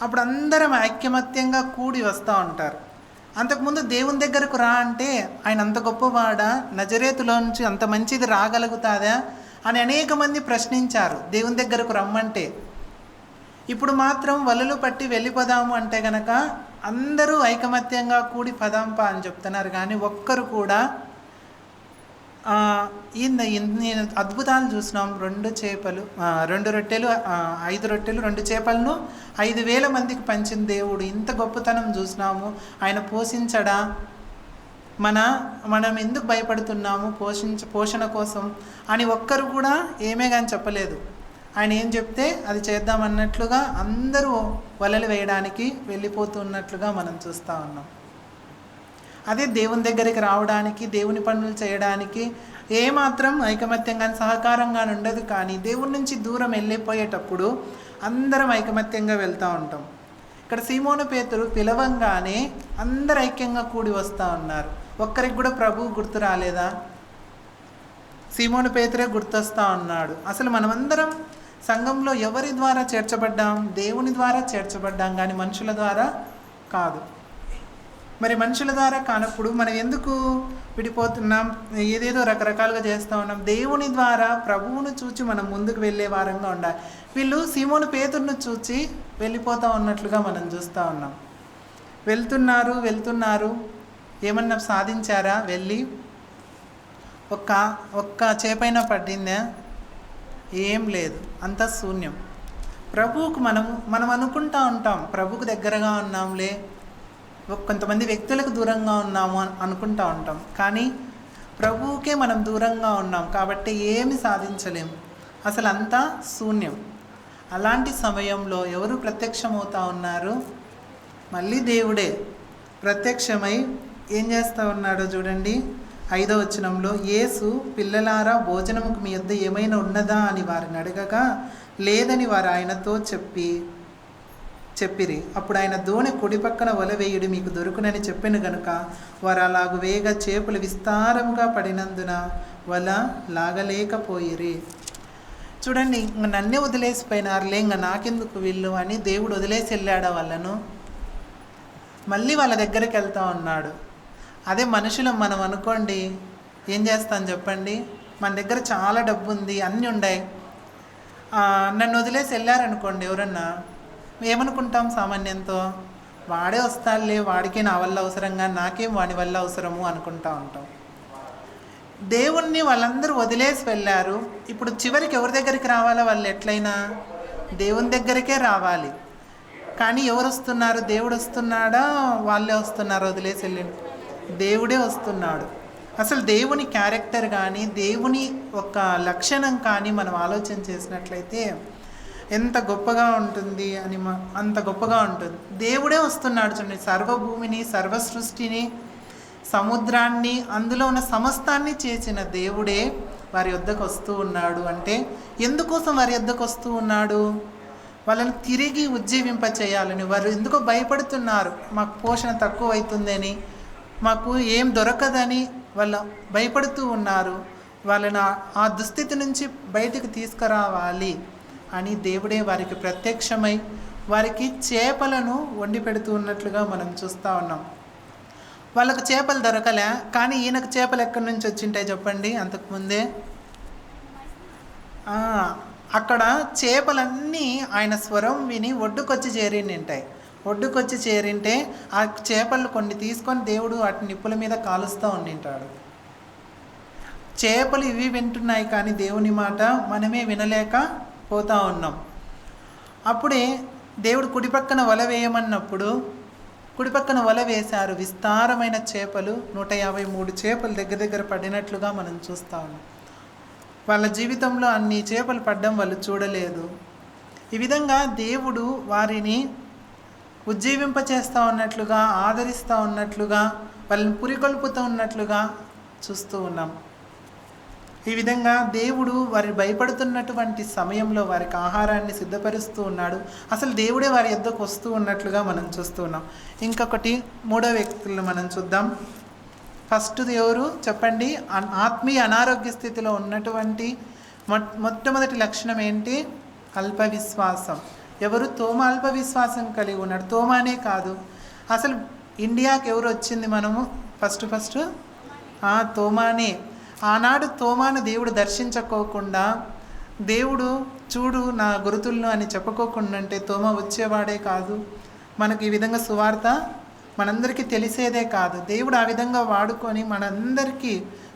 అప్పుడు అందరం ఐక్యమత్యంగా కూడి వస్తూ ఉంటారు. అంతకుముందు దేవుని దగ్గరకు రా అంటే ఆయన అంత గొప్పవాడా, నజరేతులో నుంచి అంత మంచిది రాగలుగుతాదా అని అనేక మంది ప్రశ్నించారు దేవుని దగ్గరకు రమ్మంటే. ఇప్పుడు మాత్రం వలలు పట్టి వెళ్ళిపోదాము అంటే గనక అందరూ ఐకమత్యంగా కూడి పదాంపా అని చెప్తున్నారు. కానీ ఒక్కరు కూడా నేను అద్భుతాలు చూసినాం. 2 చేపలు 2 రొట్టెలు 5 రొట్టెలు 2 చేపలను 5,000 మందికి పంచిన దేవుడు, ఇంత గొప్పతనం చూసినాము. ఆయన పోషించడా? మనం ఎందుకు భయపడుతున్నాము పోషణ కోసం అని ఒక్కరు కూడా ఏమే కానీ చెప్పలేదు. ఆయన ఏం చెప్తే అది చేద్దామన్నట్లుగా అందరూ వలలు వేయడానికి వెళ్ళిపోతున్నట్లుగా మనం చూస్తూ ఉన్నాం. అదే దేవుని దగ్గరికి రావడానికి, దేవుని పనులు చేయడానికి ఏమాత్రం ఐకమత్యంగా సహకారంగా ఉండదు. కానీ దేవుని నుంచి దూరం వెళ్ళిపోయేటప్పుడు అందరం ఐకమత్యంగా వెళ్తూ ఉంటాం. ఇక్కడ సీమోను పేతురు పిలవంగానే అందరు ఐక్యంగా కూడి వస్తూ ఉన్నారు. ఒక్కరికి కూడా ప్రభువు గుర్తు రాలేదా? సీమోను పేతురే గుర్తొస్తూ ఉన్నాడు. అసలు మనమందరం సంఘంలో ఎవరి ద్వారా చేర్చబడ్డాం? దేవుని ద్వారా చేర్చబడ్డాం, కానీ మనుషుల ద్వారా కాదు. మరి మనుషుల ద్వారా కానప్పుడు మనం ఎందుకు విడిపోతున్నాం? ఏదేదో రకరకాలుగా చేస్తూ ఉన్నాం. దేవుని ద్వారా ప్రభువును చూచి మనం ముందుకు వెళ్ళే వారంగా ఉండాలి. వీళ్ళు సీమోను పేతురును చూచి వెళ్ళిపోతూ ఉన్నట్లుగా మనం చూస్తూ ఉన్నాం. వెళ్తున్నారు, ఏమన్నా సాధించారా? వెళ్ళి ఒక్క చేపైనా పడిందా? ఏం లేదు, అంతా శూన్యం. ప్రభువుకు మనం అనుకుంటూ ఉంటాం ప్రభువుకు దగ్గరగా ఉన్నాంలే, కొంతమంది వ్యక్తులకు దూరంగా ఉన్నాము అనుకుంటూ ఉంటాం. కానీ ప్రభువుకే మనం దూరంగా ఉన్నాం కాబట్టి ఏమి సాధించలేము, అసలు అంతా శూన్యం. అలాంటి సమయంలో ఎవరు ప్రత్యక్షమవుతూ ఉన్నారు? మళ్ళీ దేవుడే ప్రత్యక్షమై ఏం చేస్తూ ఉన్నాడో చూడండి. 5వ వచనంలో, యేసు, పిల్లలారా, భోజనముకు మీ యొద్ద ఏమైనా ఉన్నదా అని వారిని అడగగా లేదని వారు ఆయనతో చెప్పిరి. అప్పుడు ఆయన దోణి కుడి పక్కన వల వేయుడి, మీకు దొరుకునని చెప్పిన గనుక వారు అలాగు వేగ చేపలు విస్తారముగా పడినందున వల లాగలేకపోయిరి. చూడండి, ఇంక నన్నే వదిలేసిపోయినారులే, ఇంక నాకెందుకు వీళ్ళు అని దేవుడు వదిలేసి వెళ్ళాడా వాళ్ళను? మళ్ళీ వాళ్ళ దగ్గరికి వెళ్తూ ఉన్నాడు. అదే మనుషులు మనం అనుకోండి, ఏం చేస్తాం చెప్పండి? మన దగ్గర చాలా డబ్బు ఉంది, అన్నీ ఉన్నాయి, నన్ను వదిలేసి వెళ్ళారనుకోండి ఎవరన్నా, ఏమనుకుంటాం సామాన్యంతో? వాడే వస్తాడులే, వాడికే నా వల్ల అవసరంగా, నాకేం వాడి వల్ల అవసరము అనుకుంటా ఉంటాం. దేవుణ్ణి వాళ్ళందరూ వదిలేసి వెళ్ళారు. ఇప్పుడు చివరికి ఎవరి దగ్గరికి రావాలా? వాళ్ళు ఎట్లయినా దేవుని దగ్గరికే రావాలి. కానీ ఎవరు వస్తున్నారు? దేవుడు వస్తున్నాడా? వాళ్ళే వస్తున్నారు వదిలేసి వెళ్ళి? దేవుడే వస్తున్నాడు. అసలు దేవుని క్యారెక్టర్ కానీ దేవుని ఒక లక్షణం కానీ మనం ఆలోచన చేసినట్లయితే ఎంత గొప్పగా ఉంటుంది అని అంత గొప్పగా ఉంటుంది. దేవుడే వస్తున్నాడు చూడండి, సర్వభూమిని, సర్వ సృష్టిని, సముద్రాన్ని, అందులో ఉన్న సమస్తాన్ని చేసిన దేవుడే వారి యొద్దకు వస్తూ ఉన్నాడు. అంటే ఎందుకోసం వారి యొద్దకు వస్తూ ఉన్నాడు? వాళ్ళని తిరిగి ఉజ్జీవింప చేయాలని. వారు ఎందుకో భయపడుతున్నారు, మాకు పోషణ తక్కువ అవుతుందని, మాకు ఏం దొరకదని వాళ్ళు భయపడుతూ ఉన్నారు. వాళ్ళని ఆ దుస్థితి నుంచి బయటికి తీసుకురావాలి అని దేవుడే వారికి ప్రత్యక్షమై వారికి చేపలను వండి పెడుతూ ఉన్నట్లుగా మనం చూస్తూ ఉన్నాం. వాళ్ళకు చేపలు దొరకలే, కానీ ఈయనకు చేపలు ఎక్కడి నుంచి వచ్చింటాయి చెప్పండి? అంతకుముందే అక్కడ చేపలన్నీ ఆయన స్వరం విని ఒడ్డుకొచ్చి చేరింటాయి. ఒడ్డుకొచ్చి చేరింటే ఆ చేపలు కొన్ని తీసుకొని దేవుడు వాటి నిప్పుల మీద కాలుస్తూ ఉండింటాడు. చేపలు ఇవి వింటున్నాయి, కానీ దేవుని మాట మనమే వినలేక పోతూ ఉన్నాం. అప్పుడే దేవుడు కుడిపక్కన వల వేయమన్నప్పుడు కుడిపక్కన వల వేశారు. విస్తారమైన చేపలు, 153 చేపలు దగ్గర పడినట్లుగా మనం చూస్తూ ఉన్నాం. వాళ్ళ జీవితంలో అన్ని చేపలు పడ్డం వాళ్ళు చూడలేదు. ఈ విధంగా దేవుడు వారిని ఉజ్జీవింపచేస్తూ ఉన్నట్లుగా, ఆదరిస్తూ ఉన్నట్లుగా, వాళ్ళని పురికొల్పుతూ ఉన్నట్లుగా చూస్తూ ఉన్నాం. ఈ విధంగా దేవుడు వారి భయపడుతున్నటువంటి సమయంలో వారికి ఆహారాన్ని సిద్ధపరుస్తూ ఉన్నాడు. అసలు దేవుడే వారి యొద్దకు వస్తూ ఉన్నట్లుగా మనం చూస్తూ ఉన్నాం. ఇంకొకటి 3వ వ్యక్తులను మనం చూద్దాం. ఫస్ట్ ఎవరు చెప్పండి? ఆత్మీయ అనారోగ్య స్థితిలో ఉన్నటువంటి మొట్టమొదటి లక్షణం ఏంటి? అల్ప విశ్వాసం. ఎవరు? తోమ అల్ప విశ్వాసం కలిగి ఉన్నాడు. తోమానే కాదు, అసలు ఇండియాకి ఎవరు వచ్చింది మనము ఫస్ట్ తోమానే. ఆనాడు తోమాను దేవుడు దర్శించుకోకుండా, దేవుడు చూడు నా గురుతులను అని చెప్పుకోకుండా అంటే తోమ వచ్చేవాడే కాదు. మనకు ఈ విధంగా సువార్త మనందరికీ తెలిసేదే కాదు. దేవుడు ఆ విధంగా వాడుకొని మనందరికీ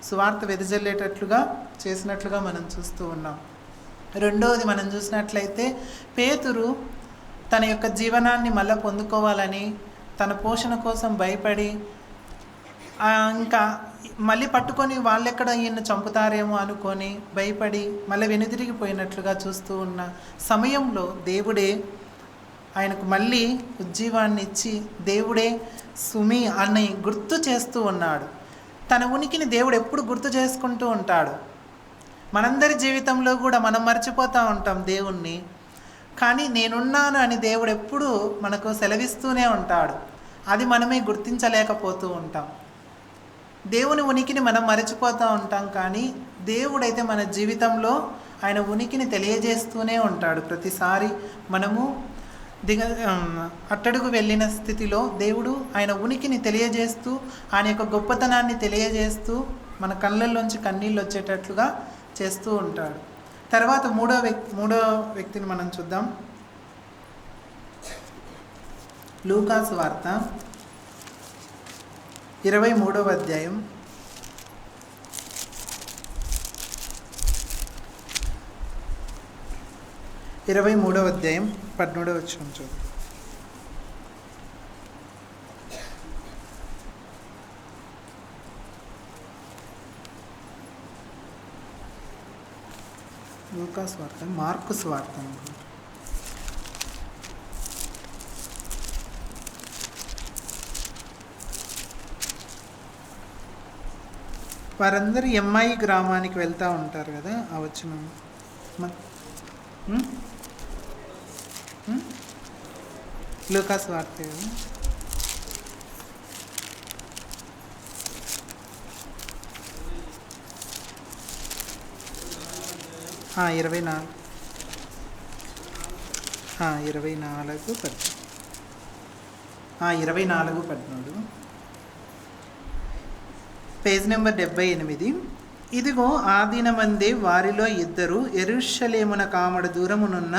సువార్త వెదజల్లేటట్లుగా చేసినట్లుగా మనం చూస్తూ ఉన్నాం. రెండవది మనం చూసినట్లయితే పేతురు తన యొక్క జీవనాన్ని మళ్ళీ పొందుకోవాలని తన పోషణ కోసం భయపడి ఇంకా మళ్ళీ పట్టుకొని వాళ్ళెక్కడ ఈయన్ని చంపుతారేమో అనుకొని భయపడి మళ్ళీ వెనుదిరిగిపోయినట్లుగా చూస్తూ ఉన్న సమయంలో దేవుడే ఆయనకు మళ్ళీ ఉజ్జీవాన్ని ఇచ్చి దేవుడే సుమి అని గుర్తు చేస్తూ ఉన్నాడు. తన ఉనికిని దేవుడు ఎప్పుడు గుర్తు చేసుకుంటూ ఉంటాడు. మనందరి జీవితంలో కూడా మనం మర్చిపోతూ ఉంటాం దేవుణ్ణి, కానీ నేనున్నాను అని దేవుడు ఎప్పుడు మనకు సెలవిస్తూనే ఉంటాడు. అది మనమే గుర్తించలేకపోతూ ఉంటాం. దేవుని ఉనికిని మనం మరచిపోతూ ఉంటాం, కానీ దేవుడైతే మన జీవితంలో ఆయన ఉనికిని తెలియజేస్తూనే ఉంటాడు. ప్రతిసారి మనము అట్టడుగు వెళ్ళిన స్థితిలో దేవుడు ఆయన ఉనికిని తెలియజేస్తూ, ఆయన యొక్క గొప్పతనాన్ని తెలియజేస్తూ మన కళ్ళల్లోంచి కన్నీళ్ళు వచ్చేటట్లుగా చేస్తూ ఉంటాడు. తర్వాత మూడో వ్యక్తిని మనం చూద్దాం. లూకాసు వార్త 23వ అధ్యాయం 13వ అధ్యాయం 17వ వచనం చూద్దాం. లూకాసు వార్త, మార్కుసు వార్త అనుకుంటా. వారందరూ ఎంఐ గ్రామానికి వెళ్తూ ఉంటారు కదా, ఆ వచనం. లూకాసు వార్త కదా. 24:13 పేజ్ నెంబర్ 78. ఇదిగో ఆ దినమందే వారిలో ఇద్దరు యెరూషలేమున కామడ దూరమునున్న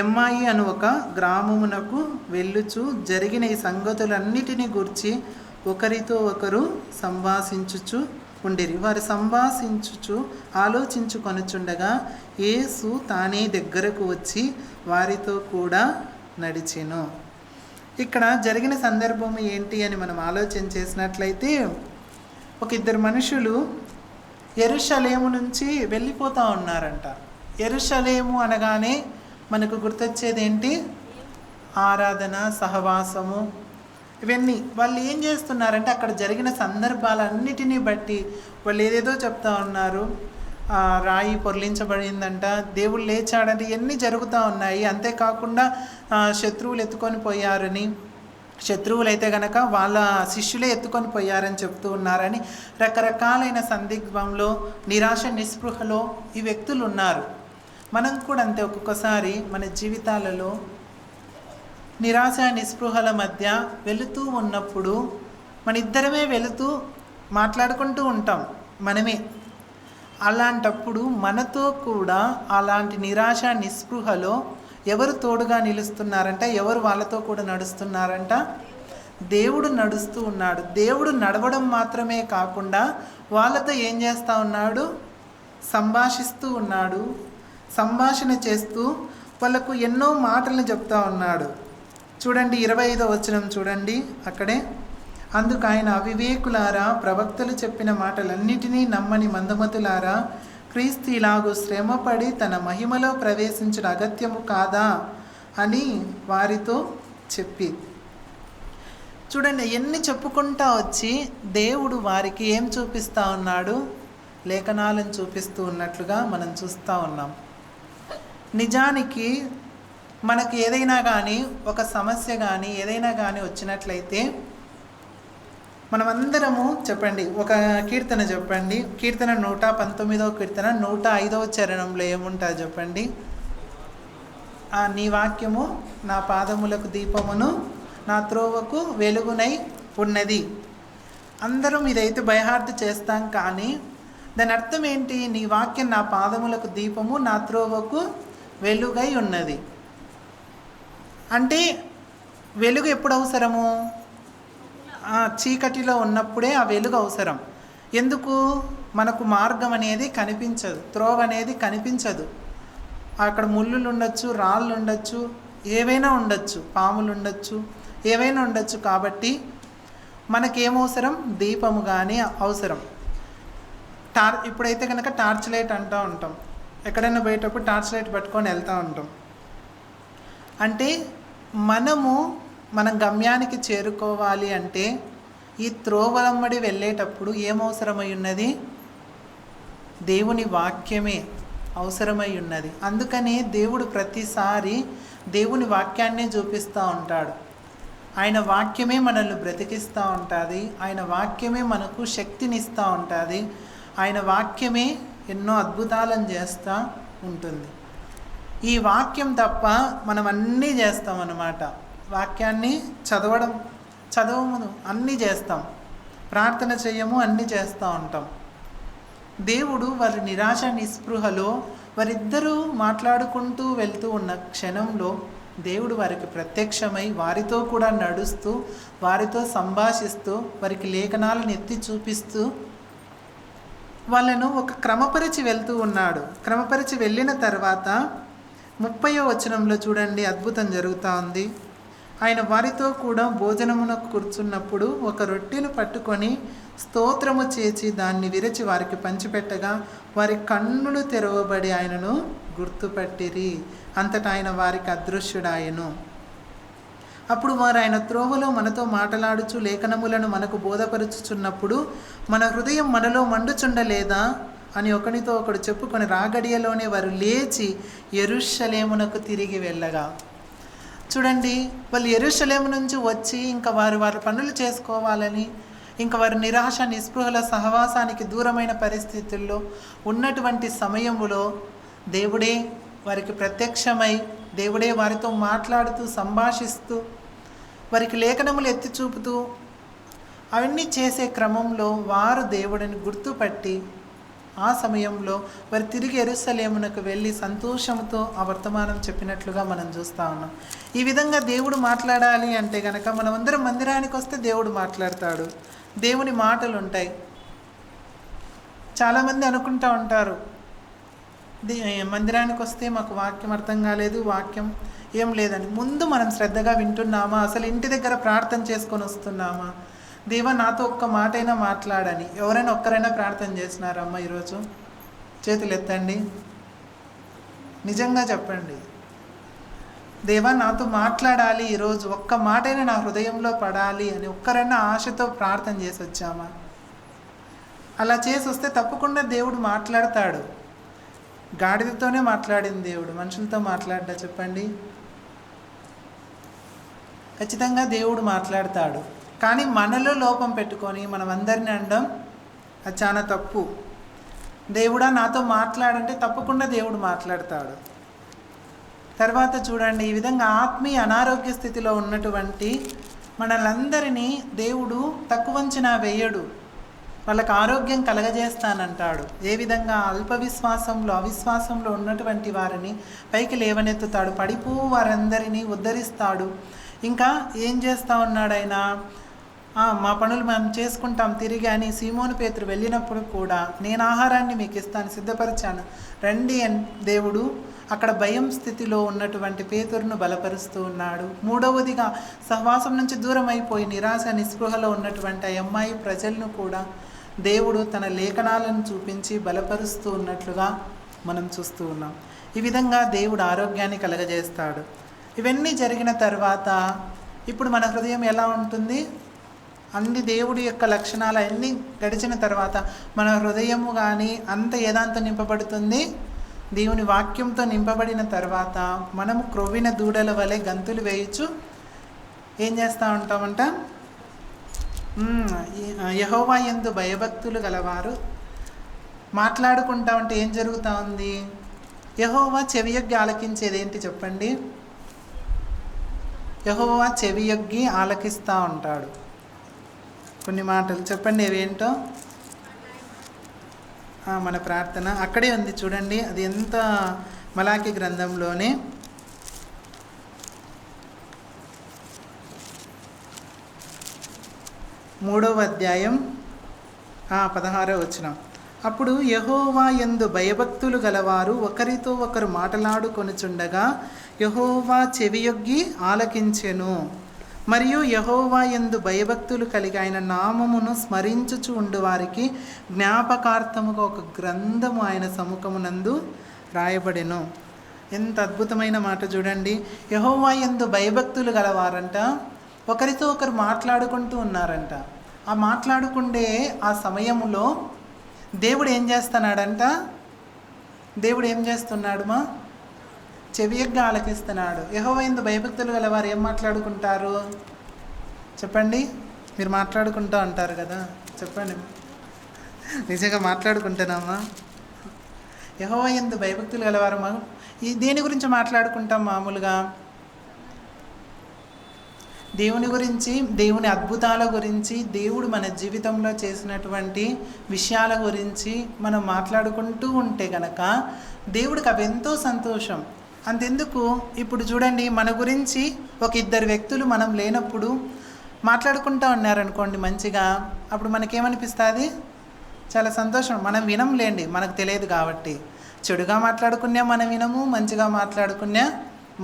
ఎమ్మాయి అను ఒక గ్రామమునకు వెళ్ళుచు జరిగిన ఈ సంగతులన్నిటినీ గూర్చి ఒకరితో ఒకరు సంభాషించుచు ఉండిరి. వారు సంభాషించుచు ఆలోచించుకొనుచుండగా యేసు తానే దగ్గరకు వచ్చి వారితో కూడా నడిచెను. ఇక్కడ జరిగిన సందర్భం ఏంటి అని మనం ఆలోచన చేసినట్లయితే, ఒక ఇద్దరు మనుషులు యెరూషలేము నుంచి వెళ్ళిపోతూ ఉన్నారంట. యెరూషలేము అనగానే మనకు గుర్తొచ్చేది ఏంటి? ఆరాధన, సహవాసము, ఇవన్నీ. వాళ్ళు ఏం చేస్తున్నారంటే అక్కడ జరిగిన సందర్భాలన్నిటినీ బట్టి వాళ్ళు ఏదేదో చెప్తా ఉన్నారు. రాయి పొర్లించబడిందంట, దేవుడు లేచాడంటే ఇవన్నీ జరుగుతూ ఉన్నాయి. అంతేకాకుండా శత్రువులు ఎత్తుకొని పోయారని, శత్రువులు అయితే కనుక వాళ్ళ శిష్యులే ఎత్తుకొని పోయారని చెప్తూ ఉన్నారని, రకరకాలైన సందిగ్ధంలో, నిరాశ నిస్పృహలో ఈ వ్యక్తులు ఉన్నారు. మనం కూడా అంతే. ఒక్కొక్కసారి మన జీవితాలలో నిరాశ నిస్పృహల మధ్య వెళుతూ ఉన్నప్పుడు మన ఇద్దరమే వెళుతూ మాట్లాడుకుంటూ ఉంటాం మనమే. అలాంటప్పుడు మనతో కూడా అలాంటి నిరాశ నిస్పృహలో ఎవరు తోడుగా నిలుస్తున్నారంట? ఎవరు వాళ్ళతో కూడా నడుస్తున్నారంట? దేవుడు నడుస్తూ ఉన్నాడు. దేవుడు నడవడం మాత్రమే కాకుండా వాళ్ళతో ఏం చేస్తూ ఉన్నాడు? సంభాషిస్తూ ఉన్నాడు. సంభాషణ చేస్తూ వాళ్ళకు ఎన్నో మాటలను చెప్తా ఉన్నాడు. చూడండి 25వ వచనం చూడండి. అక్కడే, అందుకు ఆయన, అవివేకులారా, ప్రవక్తలు చెప్పిన మాటలన్నిటినీ నమ్మని మందమతులారా, క్రీస్తు ఇలాగూ శ్రమపడి తన మహిమలో ప్రవేశించిన అగత్యము కాదా అని వారితో చెప్పి. చూడండి, ఎన్ని చెప్పుకుంటా వచ్చి దేవుడు వారికి ఏం చూపిస్తూ ఉన్నాడు? లేఖనాలను చూపిస్తూ ఉన్నట్లుగా మనం చూస్తూ ఉన్నాం. నిజానికి మనకు ఏదైనా కానీ, ఒక సమస్య కానీ ఏదైనా కానీ వచ్చినట్లయితే మనమందరము చెప్పండి, ఒక కీర్తన చెప్పండి. కీర్తన 119వ కీర్తన 105వ చరణంలో ఏముంటుంది చెప్పండి? నీ వాక్యము నా పాదములకు దీపమును, నా త్రోవకు వెలుగునై ఉన్నది. అందరం ఇదైతే బైహార్ట్ చేస్తాం, కానీ దాని అర్థం ఏంటి? నీ వాక్యం నా పాదములకు దీపము, నా త్రోవకు వెలుగై ఉన్నది. అంటే వెలుగు ఎప్పుడు అవసరము? చీకటిలో ఉన్నప్పుడే ఆ వెలుగు అవసరం. ఎందుకు? మనకు మార్గం అనేది కనిపించదు, త్రోవ అనేది కనిపించదు. అక్కడ ముళ్ళులు ఉండొచ్చు, రాళ్ళు ఉండొచ్చు, ఏవైనా ఉండొచ్చు, పాములు ఉండొచ్చు, ఏవైనా ఉండొచ్చు. కాబట్టి మనకేమవసరం? దీపము కానీ అవసరం. ఇప్పుడైతే కనుక టార్చ్ లైట్ అంటూ ఉంటాం. ఎక్కడైనా పోయేటప్పుడు టార్చ్ లైట్ పట్టుకొని వెళ్తూ ఉంటాం. అంటే మనం గమ్యానికి చేరుకోవాలి అంటే ఈ త్రోవలమ్మడి వెళ్ళేటప్పుడు ఏమవసరమై ఉన్నది? దేవుని వాక్యమే అవసరమై ఉన్నది. అందుకని దేవుడు ప్రతిసారి దేవుని వాక్యాన్నే చూపిస్తూ ఉంటాడు. ఆయన వాక్యమే మనల్ని బ్రతికిస్తూ ఉంటుంది. ఆయన వాక్యమే మనకు శక్తినిస్తూ ఉంటుంది. ఆయన వాక్యమే ఎన్నో అద్భుతాలను చేస్తూ ఉంటుంది. ఈ వాక్యం తప్ప మనం అన్నీ చేస్తామన్నమాట. వాక్యాన్ని చదవము, అన్నీ చేస్తాం. ప్రార్థన చేయము, అన్నీ చేస్తూ ఉంటాం. దేవుడు వారి నిరాశ నిస్పృహలో వారిద్దరూ మాట్లాడుకుంటూ వెళ్తూ ఉన్న క్షణంలో దేవుడు వారికి ప్రత్యక్షమై వారితో కూడా నడుస్తూ, వారితో సంభాషిస్తూ, వారికి లేఖనాలను ఎత్తి చూపిస్తూ వాళ్ళను ఒక క్రమపరిచి వెళ్తూ ఉన్నాడు. క్రమపరిచి వెళ్ళిన తర్వాత 30వ వచనంలో చూడండి, అద్భుతం జరుగుతూ ఉంది. ఆయన వారితో కూడా భోజనమునకు కూర్చున్నప్పుడు ఒక రొట్టెను పట్టుకొని స్తోత్రము చేసి దాన్ని విరచి వారికి పంచిపెట్టగా వారి కన్నులు తెరవబడి ఆయనను గుర్తుపట్టిరి. అంతటా ఆయన వారికి అదృశ్యుడాయను. అప్పుడు వారు ఆయన త్రోవలో మనతో మాట్లాడుచు లేఖనములను మనకు బోధపరుచుచున్నప్పుడు మన హృదయం మనలో మండుచుండలేదా అని ఒకనితో ఒకడు చెప్పుకొని రాగడియలోనే వారు లేచి యెరూషలేమునకు తిరిగి వెళ్ళగా. చూడండి, వాళ్ళు యెరూషలేము నుంచి వచ్చి ఇంకా వారి పనులు చేసుకోవాలని, ఇంకా వారి నిరాశ నిస్పృహల సహవాసానికి దూరమైన పరిస్థితుల్లో ఉన్నటువంటి సమయంలో దేవుడే వారికి ప్రత్యక్షమై, దేవుడే వారితో మాట్లాడుతూ సంభాషిస్తూ, వారికి లేఖనములు ఎత్తి చూపుతూ అవన్నీ చేసే క్రమంలో వారు దేవుడిని గుర్తుపట్టి ఆ సమయంలో వారు తిరిగి యెరూషలేమునకు వెళ్ళి సంతోషంతో ఆ వర్తమానం చెప్పినట్లుగా మనం చూస్తూ ఉన్నాం. ఈ విధంగా దేవుడు మాట్లాడాలి అంటే కనుక మనమందరం మందిరానికి వస్తే దేవుడు మాట్లాడతాడు, దేవుని మాటలు ఉంటాయి. చాలామంది అనుకుంటూ ఉంటారు, మందిరానికి వస్తే మాకు వాక్యం అర్థం కాలేదు, వాక్యం ఏం లేదని. ముందు మనం శ్రద్ధగా వింటున్నామా? అసలు ఇంటి దగ్గర ప్రార్థన చేసుకొని వస్తున్నామా? దేవా నాతో ఒక్క మాట అయినా మాట్లాడని ఎవరైనా ఒక్కరైనా ప్రార్థన చేసినారమ్మా ఈరోజు? చేతులు ఎత్తండి, నిజంగా చెప్పండి. దేవా నాతో మాట్లాడాలి ఈరోజు, ఒక్క మాటైనా నా హృదయంలో పడాలి అని ఒక్కరైనా ఆశతో ప్రార్థన చేసి వచ్చామా? అలా చేసి వస్తే తప్పకుండా దేవుడు మాట్లాడతాడు. గాడిదతోనే మాట్లాడింది దేవుడు, మనుషులతో మాట్లాడ్డా చెప్పండి? ఖచ్చితంగా దేవుడు మాట్లాడతాడు. కానీ మనలో లోపం పెట్టుకొని మనం అందరిని అనడం అది చాలా తప్పు. దేవుడా నాతో మాట్లాడంటే తప్పకుండా దేవుడు మాట్లాడతాడు. తర్వాత చూడండి, ఈ విధంగా ఆత్మీయ అనారోగ్య స్థితిలో ఉన్నటువంటి మనలందరినీ దేవుడు తక్కువ అంచనా వేయడు. వాళ్ళకి ఆరోగ్యం కలగజేస్తానంటాడు. ఏ విధంగా అల్ప విశ్వాసంలో అవిశ్వాసంలో ఉన్నటువంటి వారిని పైకి లేవనెత్తుతాడు, పడిపో వారందరినీ ఉద్ధరిస్తాడు. ఇంకా ఏం చేస్తూ ఉన్నాడు ఆయన? మా పనులు మేము చేసుకుంటాం తిరిగి అని సీమోను పేతురు వెళ్ళినప్పుడు కూడా నేను ఆహారాన్ని మీకు ఇస్తాను, సిద్ధపరిచాను, రండి అని దేవుడు అక్కడ భయం స్థితిలో ఉన్నటువంటి పేతురును బలపరుస్తూ ఉన్నాడు. మూడవదిగా సహవాసం నుంచి దూరం అయిపోయి నిరాశ నిస్పృహలో ఉన్నటువంటి ఆ అమ్మాయి ప్రజలను కూడా దేవుడు తన లేఖనాలను చూపించి బలపరుస్తూ ఉన్నట్లుగా మనం చూస్తూ ఉన్నాం. ఈ విధంగా దేవుడు ఆరోగ్యాన్ని కలగజేస్తాడు. ఇవన్నీ జరిగిన తర్వాత ఇప్పుడు మన హృదయం ఎలా ఉంటుంది? అన్ని దేవుడి యొక్క లక్షణాలు అన్నీ గడిచిన తర్వాత మన హృదయము కానీ అంత ఏదాంతో నింపబడుతుంది? దేవుని వాక్యంతో నింపబడిన తర్వాత మనము క్రొవ్విన దూడల వలె గంతులు వేయచ్చు ఏం చేస్తూ ఉంటామంట? యెహోవా యందు భయభక్తులు గలవారు మాట్లాడుకుంటా ఉంటే ఏం జరుగుతూ ఉంది? యెహోవా చెవియొగ్గి ఆలకించేది ఏంటి చెప్పండి? యెహోవా చెవియొగ్గి ఆలకిస్తూ ఉంటాడు. కొన్ని మాటలు చెప్పండి, అవేంటో? మన ప్రార్థన అక్కడే ఉంది చూడండి. అది ఎంత మలాకి గ్రంథంలోనే 3వ అధ్యాయం 16వ వచనం. అప్పుడు యెహోవా యందు భయభక్తులు గలవారు ఒకరితో ఒకరు మాటలాడుకొనుచుండగా యెహోవా చెవియొగ్గి ఆలకించెను. మరియు యెహోవా యందు భయభక్తులు కలిగి ఆయన నామమును స్మరించుచు ఉండు వారికి జ్ఞాపకార్థముగా ఒక గ్రంథము ఆయన సముఖమునందు రాయబడెను. ఎంత అద్భుతమైన మాట చూడండి. యెహోవా యందు భయభక్తులు గలవారంట ఒకరితో ఒకరు మాట్లాడుకుంటూ ఉన్నారంట. ఆ మాట్లాడుకుండే ఆ సమయములో దేవుడు ఏం చేస్తున్నాడంట? దేవుడు ఏం చేస్తున్నాడు? చెవియగ్గా ఆలకిస్తున్నాడు. యెహోవా యందు భయభక్తులు గలవారు ఏం మాట్లాడుకుంటారు చెప్పండి? మీరు మాట్లాడుకుంటూ అంటారు కదా, చెప్పండి. నిజంగా మాట్లాడుకుంటానమ్మా? యెహోవా యందు భయభక్తులు గలవారు దేని గురించి మాట్లాడుకుంటాం? మామూలుగా దేవుని గురించి, దేవుని అద్భుతాల గురించి, దేవుడు మన జీవితంలో చేసినటువంటి విషయాల గురించి మనం మాట్లాడుకుంటూ ఉంటే కనుక దేవుడికి అవి ఎంతో సంతోషం. అంతెందుకు, ఇప్పుడు చూడండి, మన గురించి ఒక ఇద్దరు వ్యక్తులు మనం లేనప్పుడు మాట్లాడుకుంటూ ఉన్నారనుకోండి మంచిగా, అప్పుడు మనకేమనిపిస్తుంది? చాలా సంతోషం. మనం వినంలేండి, మనకు తెలియదు కాబట్టి. చెడుగా మాట్లాడుకున్నా మనం వినము, మంచిగా మాట్లాడుకున్నా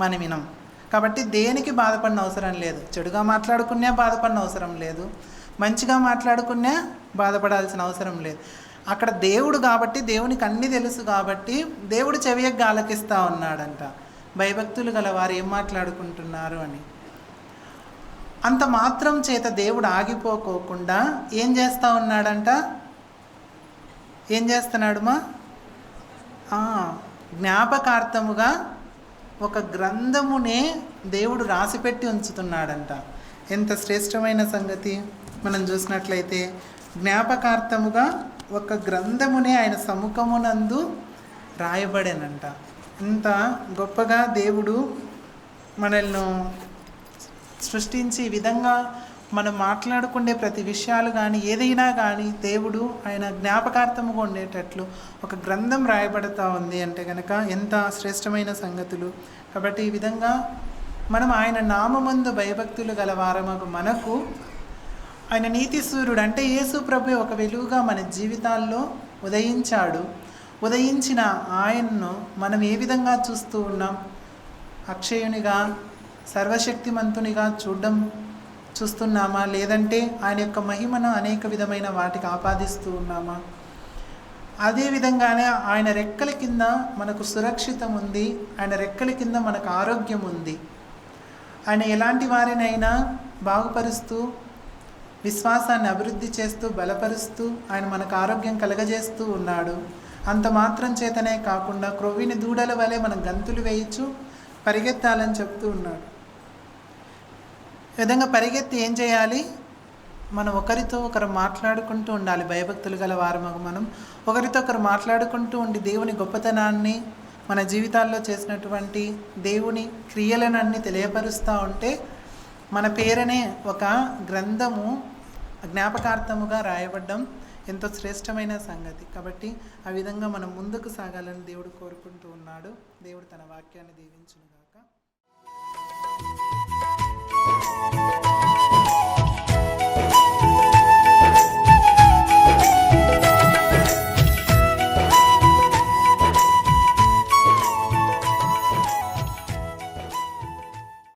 మనం వినం. కాబట్టి దేనికి బాధపడిన అవసరం లేదు. చెడుగా మాట్లాడుకున్నా బాధపడిన అవసరం లేదు, మంచిగా మాట్లాడుకున్నా బాధపడాల్సిన అవసరం లేదు. అక్కడ దేవుడు కాబట్టి, దేవునికి అన్నీ తెలుసు కాబట్టి దేవుడు చెవియగ్గా ఆలకిస్తూ ఉన్నాడంట. భయభక్తులు గల వారు ఏం మాట్లాడుకుంటున్నారు అని. అంత మాత్రం చేత దేవుడు ఆగిపోకోకుండా ఏం చేస్తూ ఉన్నాడంట? ఏం చేస్తున్నాడు? జ్ఞాపకార్థముగా ఒక గ్రంథమునే దేవుడు రాసిపెట్టి ఉంచుతున్నాడంట. ఎంత శ్రేష్టమైన సంగతి! మనం చూసినట్లయితే జ్ఞాపకార్థముగా ఒక గ్రంథమునే ఆయన సముఖమునందు రాయబడేనంట. ఇంత గొప్పగా దేవుడు మనల్ని సృష్టించి ఈ విధంగా మనం మాట్లాడుకునే ప్రతి విషయాలు కానీ ఏదైనా కానీ దేవుడు ఆయన జ్ఞాపకార్థముగా ఉండేటట్లు ఒక గ్రంథం రాయబడుతూ ఉంది అంటే కనుక ఎంత శ్రేష్టమైన సంగతులు. కాబట్టి ఈ విధంగా మనం ఆయన నామమందు భయభక్తులు గల వారమగు మనకు ఆయన నీతి సూర్యుడు అంటే యేసు ప్రభు ఒక వెలుగుగా మన జీవితాల్లో ఉదయించాడు. ఉదయించిన ఆయన్ను మనం ఏ విధంగా చూస్తూ ఉన్నాం? అక్షయునిగా, సర్వశక్తిమంతునిగా చూడడం చూస్తున్నామా, లేదంటే ఆయన యొక్క మహిమను అనేక విధమైన వాటికి ఆపాదిస్తూ ఉన్నామా? అదే విధంగానే ఆయన రెక్కల కింద మనకు సురక్షితం ఉంది, ఆయన రెక్కల కింద మనకు ఆరోగ్యం ఉంది. ఆయన ఎలాంటి వారినైనా బాగుపరుస్తూ, విశ్వాసాన్ని అభివృద్ధి చేస్తూ, బలపరుస్తూ ఆయన మనకు ఆరోగ్యం కలగజేస్తూ ఉన్నాడు. అంత మాత్రం చేతనే కాకుండా క్రొవ్విని దూడల వలె మనం గంతులు వేయచ్చు, పరిగెత్తాలని చెప్తూ ఉన్నాడు. ఈ విధంగా పరిగెత్తి ఏం చేయాలి? మనం ఒకరితో ఒకరు మాట్లాడుకుంటూ ఉండాలి. భయభక్తులు గల వారమగు మనం ఒకరితో ఒకరు మాట్లాడుకుంటూ ఉండి దేవుని గొప్పతనాన్ని, మన జీవితాల్లో చేసినటువంటి దేవుని క్రియలనన్నీ తెలియపరుస్తూ ఉంటే మన పేరునే ఒక గ్రంథము జ్ఞాపకార్థముగా రాయబడ్డం ఎంతో శ్రేష్టమైన సంగతి. కాబట్టి ఆ విధంగా మనం ముందుకు సాగాలని దేవుడు కోరుకుంటూ ఉన్నాడు. దేవుడు తన వాక్యాన్ని దీవించును.